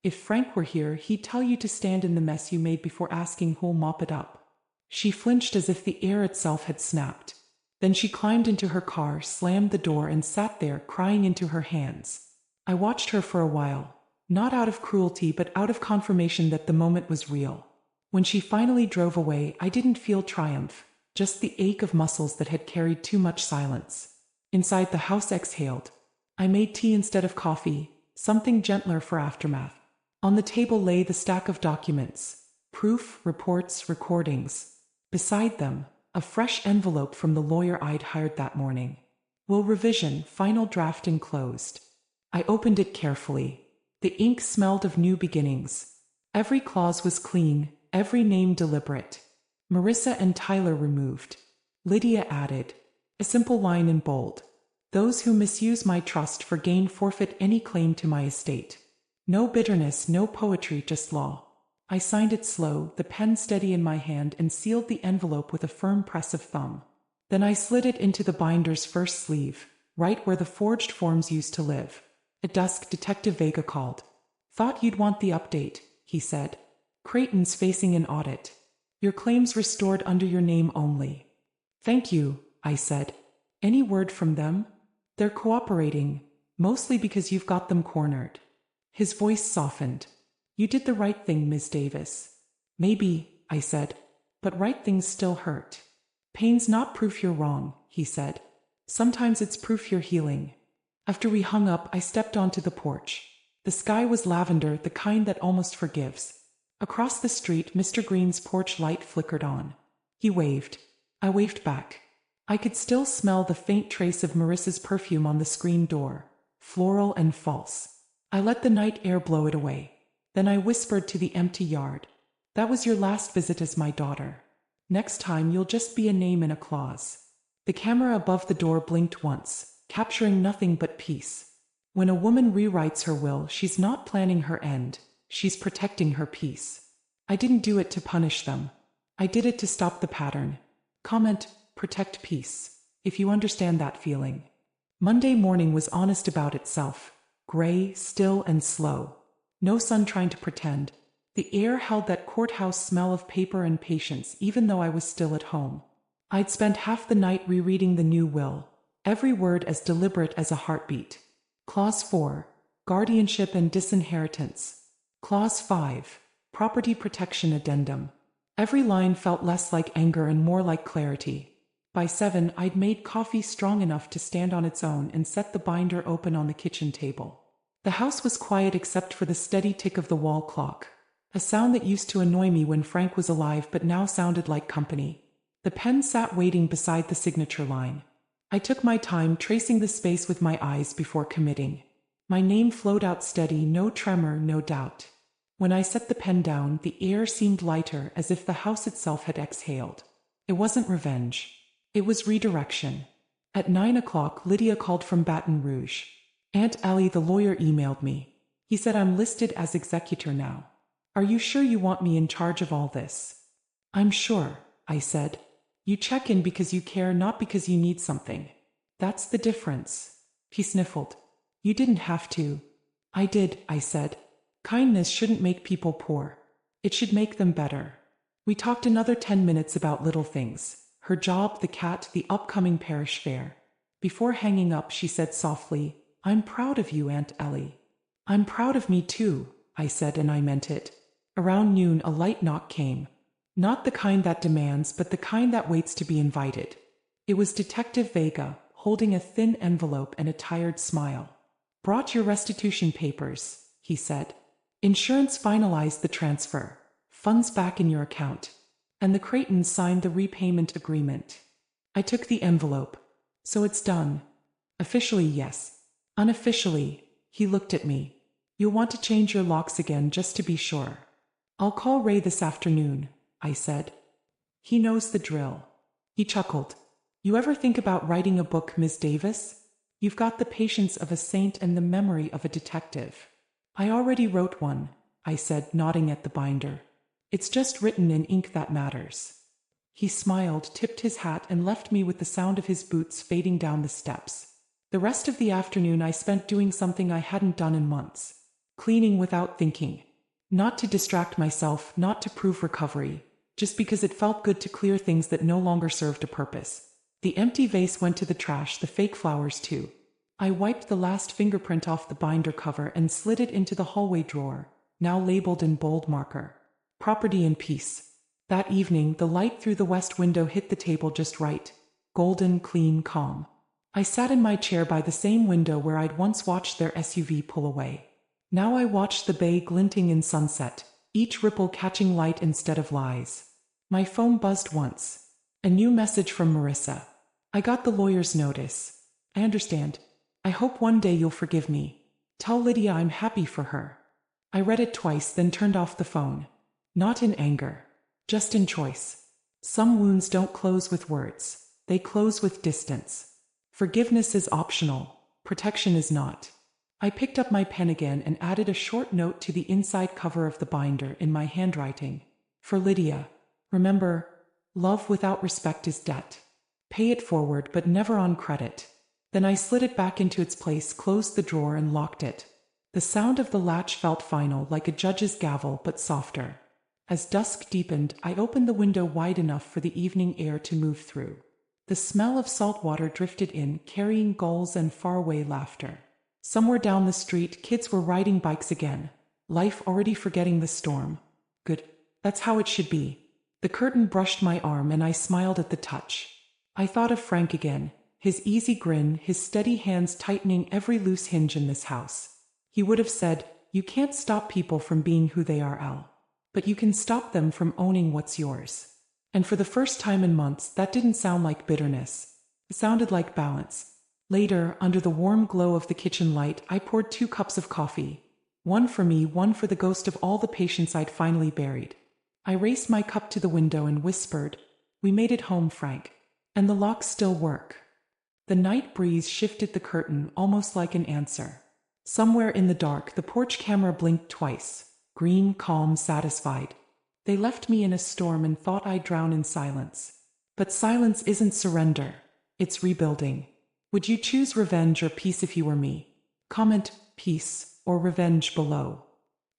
If Frank were here, he'd tell you to stand in the mess you made before asking who'll mop it up. She flinched as if the air itself had snapped. Then she climbed into her car, slammed the door, and sat there, crying into her hands. I watched her for a while, not out of cruelty but out of confirmation that the moment was real. When she finally drove away, I didn't feel triumph, just the ache of muscles that had carried too much silence. Inside, the house exhaled. I made tea instead of coffee, something gentler for aftermath. On the table lay the stack of documents, proof, reports, recordings. Beside them, a fresh envelope from the lawyer I'd hired that morning. Will revision, final draft enclosed. I opened it carefully. The ink smelled of new beginnings. Every clause was clean, every name deliberate. Marissa and Tyler removed. Lydia added. A simple line in bold. Those who misuse my trust for gain forfeit any claim to my estate. No bitterness, no poetry, just law. I signed it slow, the pen steady in my hand, and sealed the envelope with a firm press of thumb. Then I slid it into the binder's first sleeve, right where the forged forms used to live. At dusk, Detective Vega called. Thought you'd want the update, he said. Creighton's facing an audit. Your claims restored under your name only. Thank you, I said. Any word from them? They're cooperating, mostly because you've got them cornered. His voice softened. You did the right thing, Ms. Davis. Maybe, I said, but right things still hurt. Pain's not proof you're wrong, he said. Sometimes it's proof you're healing. After we hung up, I stepped onto the porch. The sky was lavender, the kind that almost forgives. Across the street, Mr. Green's porch light flickered on. He waved. I waved back. I could still smell the faint trace of Marissa's perfume on the screen door, floral and false. I let the night air blow it away. Then I whispered to the empty yard. That was your last visit as my daughter. Next time you'll just be a name in a clause. The camera above the door blinked once, capturing nothing but peace. When a woman rewrites her will, she's not planning her end, she's protecting her peace. I didn't do it to punish them. I did it to stop the pattern. Comment, protect peace, if you understand that feeling. Monday morning was honest about itself. Gray, still, and slow. No sun trying to pretend. The air held that courthouse smell of paper and patience, even though I was still at home. I'd spent half the night rereading the new will, every word as deliberate as a heartbeat. Clause 4, Guardianship and Disinheritance. Clause 5, Property Protection Addendum. Every line felt less like anger and more like clarity. By 7, I'd made coffee strong enough to stand on its own and set the binder open on the kitchen table. The house was quiet except for the steady tick of the wall clock, a sound that used to annoy me when Frank was alive but now sounded like company. The pen sat waiting beside the signature line. I took my time tracing the space with my eyes before committing. My name flowed out steady, no tremor, no doubt. When I set the pen down, the air seemed lighter, as if the house itself had exhaled. It wasn't revenge. It was redirection. At 9 o'clock, Lydia called from Baton Rouge. Aunt Ellie, the lawyer, emailed me. He said I'm listed as executor now. Are you sure you want me in charge of all this? I'm sure, I said. You check in because you care, not because you need something. That's the difference. He sniffled. You didn't have to. I did, I said. Kindness shouldn't make people poor. It should make them better. We talked another 10 minutes about little things. her job, the cat, the upcoming parish fair. Before hanging up, she said softly, "I'm proud of you, Aunt Ellie." "I'm proud of me too," I said, and I meant it. Around noon, a light knock came. Not the kind that demands, but the kind that waits to be invited. It was Detective Vega, holding a thin envelope and a tired smile. "Brought your restitution papers," he said. "Insurance finalized the transfer. Funds back in your account." And the Creightons signed the repayment agreement. I took the envelope. "So it's done." "Officially, yes. Unofficially," he looked at me. "You'll want to change your locks again just to be sure." "I'll call Ray this afternoon," I said. "He knows the drill." He chuckled. "You ever think about writing a book, Miss Davis? You've got the patience of a saint and the memory of a detective." "I already wrote one," I said, nodding at the binder. "It's just written in ink that matters." He smiled, tipped his hat, and left me with the sound of his boots fading down the steps. The rest of the afternoon I spent doing something I hadn't done in months. Cleaning without thinking. Not to distract myself, not to prove recovery, just because it felt good to clear things that no longer served a purpose. The empty vase went to the trash, the fake flowers too. I wiped the last fingerprint off the binder cover and slid it into the hallway drawer, now labeled in bold marker. Property and peace. That evening, the light through the west window hit the table just right. Golden, clean, calm. I sat in my chair by the same window where I'd once watched their SUV pull away. Now I watched the bay glinting in sunset, each ripple catching light instead of lies. My phone buzzed once. A new message from Marissa. "I got the lawyer's notice. I understand. I hope one day you'll forgive me. Tell Lydia I'm happy for her." I read it twice, then turned off the phone. Not in anger. Just in choice. Some wounds don't close with words. They close with distance. Forgiveness is optional. Protection is not. I picked up my pen again and added a short note to the inside cover of the binder in my handwriting. "For Lydia. Remember, love without respect is debt. Pay it forward, but never on credit." Then I slid it back into its place, closed the drawer, and locked it. The sound of the latch felt final, like a judge's gavel, but softer. As dusk deepened, I opened the window wide enough for the evening air to move through. The smell of salt water drifted in, carrying gulls and faraway laughter. Somewhere down the street, kids were riding bikes again. Life already forgetting the storm. Good. That's how it should be. The curtain brushed my arm and I smiled at the touch. I thought of Frank again. His easy grin, his steady hands tightening every loose hinge in this house. He would have said, "You can't stop people from being who they are, Al. But you can stop them from owning what's yours." And for the first time in months, that didn't sound like bitterness. It sounded like balance. Later, under the warm glow of the kitchen light, I poured 2 cups of coffee. One for me, one for the ghost of all the patience I'd finally buried. I raised my cup to the window and whispered, "We made it home, Frank. And the locks still work." The night breeze shifted the curtain, almost like an answer. Somewhere in the dark, the porch camera blinked twice. Green, calm, satisfied. They left me in a storm and thought I'd drown in silence. But silence isn't surrender. It's rebuilding. Would you choose revenge or peace if you were me? Comment peace or revenge below.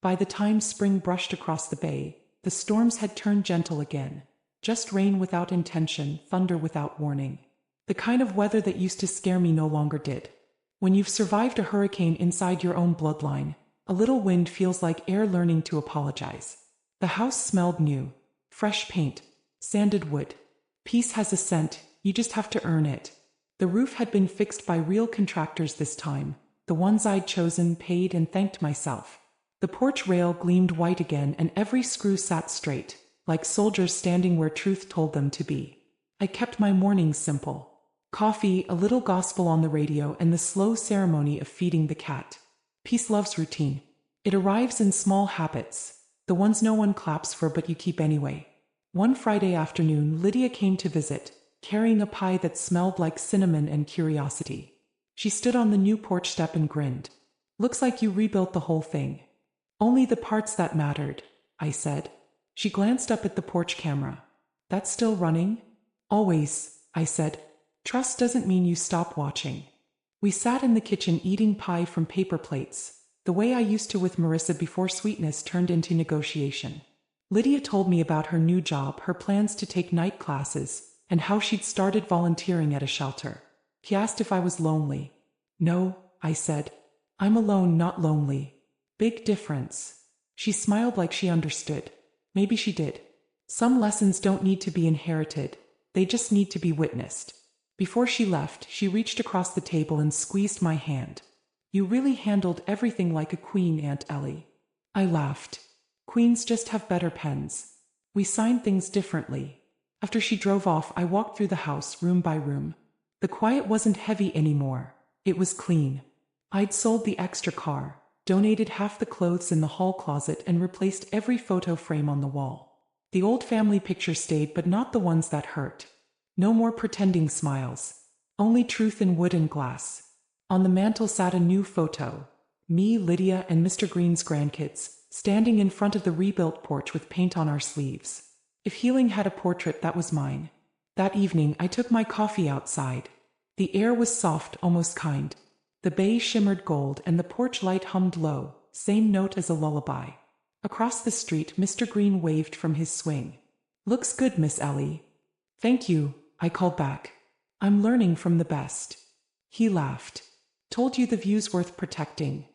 By the time spring brushed across the bay, the storms had turned gentle again. Just rain without intention, thunder without warning. The kind of weather that used to scare me no longer did. When you've survived a hurricane inside your own bloodline, a little wind feels like air learning to apologize. The house smelled new. Fresh paint. Sanded wood. Peace has a scent, you just have to earn it. The roof had been fixed by real contractors this time, the ones I'd chosen, paid, and thanked myself. The porch rail gleamed white again and every screw sat straight, like soldiers standing where truth told them to be. I kept my mornings simple. Coffee, a little gospel on the radio, and the slow ceremony of feeding the cat. Peace loves routine. It arrives in small habits, the ones no one claps for but you keep anyway. One Friday afternoon, Lydia came to visit, carrying a pie that smelled like cinnamon and curiosity. She stood on the new porch step and grinned. "Looks like you rebuilt the whole thing." "Only the parts that mattered," I said. She glanced up at the porch camera. "That's still running?" "Always," I said. "Trust doesn't mean you stop watching." We sat in the kitchen eating pie from paper plates, the way I used to with Marissa before sweetness turned into negotiation. Lydia told me about her new job, her plans to take night classes, and how she'd started volunteering at a shelter. He asked if I was lonely. No, I said. I'm alone, not lonely. Big difference. She smiled like she understood. Maybe she did. Some lessons don't need to be inherited. They just need to be witnessed. Before she left, she reached across the table and squeezed my hand. You really handled everything like a queen, Aunt Ellie. I laughed. Queens just have better pens. We sign things differently. After she drove off, I walked through the house, room by room. The quiet wasn't heavy anymore. It was clean. I'd sold the extra car, donated half the clothes in the hall closet, and replaced every photo frame on the wall. The old family pictures stayed, but not the ones that hurt. No more pretending smiles. Only truth in wood and glass. On the mantel sat a new photo. Me, Lydia, and Mr. Green's grandkids, standing in front of the rebuilt porch with paint on our sleeves. If healing had a portrait, that was mine. That evening, I took my coffee outside. The air was soft, almost kind. The bay shimmered gold and the porch light hummed low, same note as a lullaby. Across the street, Mr. Green waved from his swing. Looks good, Miss Ellie. Thank you, I called back. I'm learning from the best. He laughed. Told you the view's worth protecting.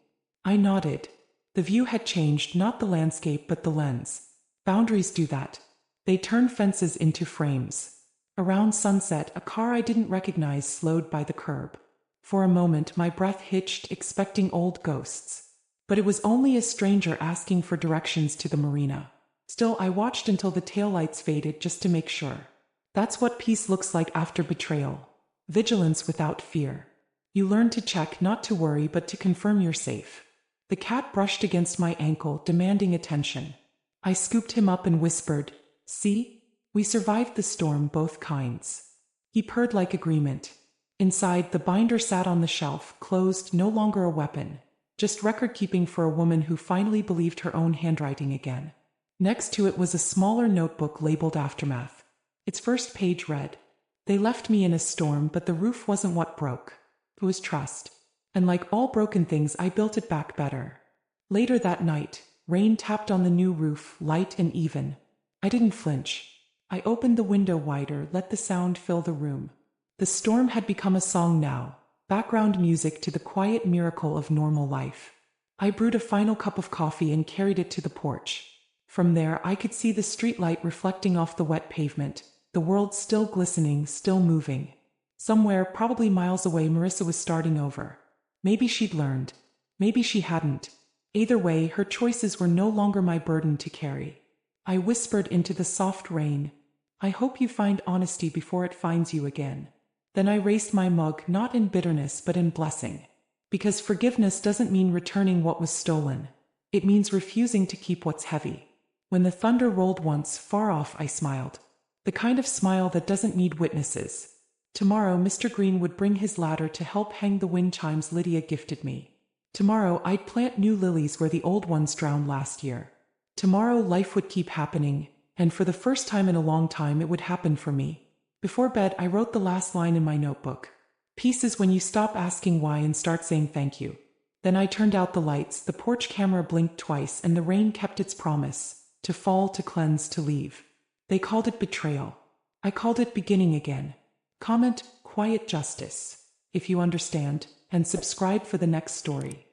I nodded. The view had changed, not the landscape but the lens. Boundaries do that. They turn fences into frames. Around sunset, a car I didn't recognize slowed by the curb. For a moment, my breath hitched, expecting old ghosts. But it was only a stranger asking for directions to the marina. Still, I watched until the taillights faded just to make sure. That's what peace looks like after betrayal. Vigilance without fear. You learn to check, not to worry, but to confirm you're safe. The cat brushed against my ankle, demanding attention. I scooped him up and whispered, "See? We survived the storm, both kinds." He purred like agreement. Inside, the binder sat on the shelf, closed, no longer a weapon. Just record-keeping for a woman who finally believed her own handwriting again. Next to it was a smaller notebook labeled Aftermath. Its first page read, "They left me in a storm, but the roof wasn't what broke. It was trust. And like all broken things, I built it back better." Later that night, rain tapped on the new roof, light and even. I didn't flinch. I opened the window wider, let the sound fill the room. The storm had become a song now, background music to the quiet miracle of normal life. I brewed a final cup of coffee and carried it to the porch. From there, I could see the streetlight reflecting off the wet pavement, the world still glistening, still moving. Somewhere, probably miles away, Marissa was starting over. Maybe she'd learned. Maybe she hadn't. Either way, her choices were no longer my burden to carry. I whispered into the soft rain, "I hope you find honesty before it finds you again." Then I raised my mug, not in bitterness but in blessing. Because forgiveness doesn't mean returning what was stolen. It means refusing to keep what's heavy. When the thunder rolled once, far off, I smiled. The kind of smile that doesn't need witnesses. Tomorrow, Mr. Green would bring his ladder to help hang the wind chimes Lydia gifted me. Tomorrow, I'd plant new lilies where the old ones drowned last year. Tomorrow, life would keep happening, and for the first time in a long time, it would happen for me. Before bed, I wrote the last line in my notebook. "Peace is when you stop asking why and start saying thank you." Then I turned out the lights, the porch camera blinked twice, and the rain kept its promise, to fall, to cleanse, to leave. They called it betrayal. I called it beginning again. Comment, "Quiet Justice," if you understand, and subscribe for the next story.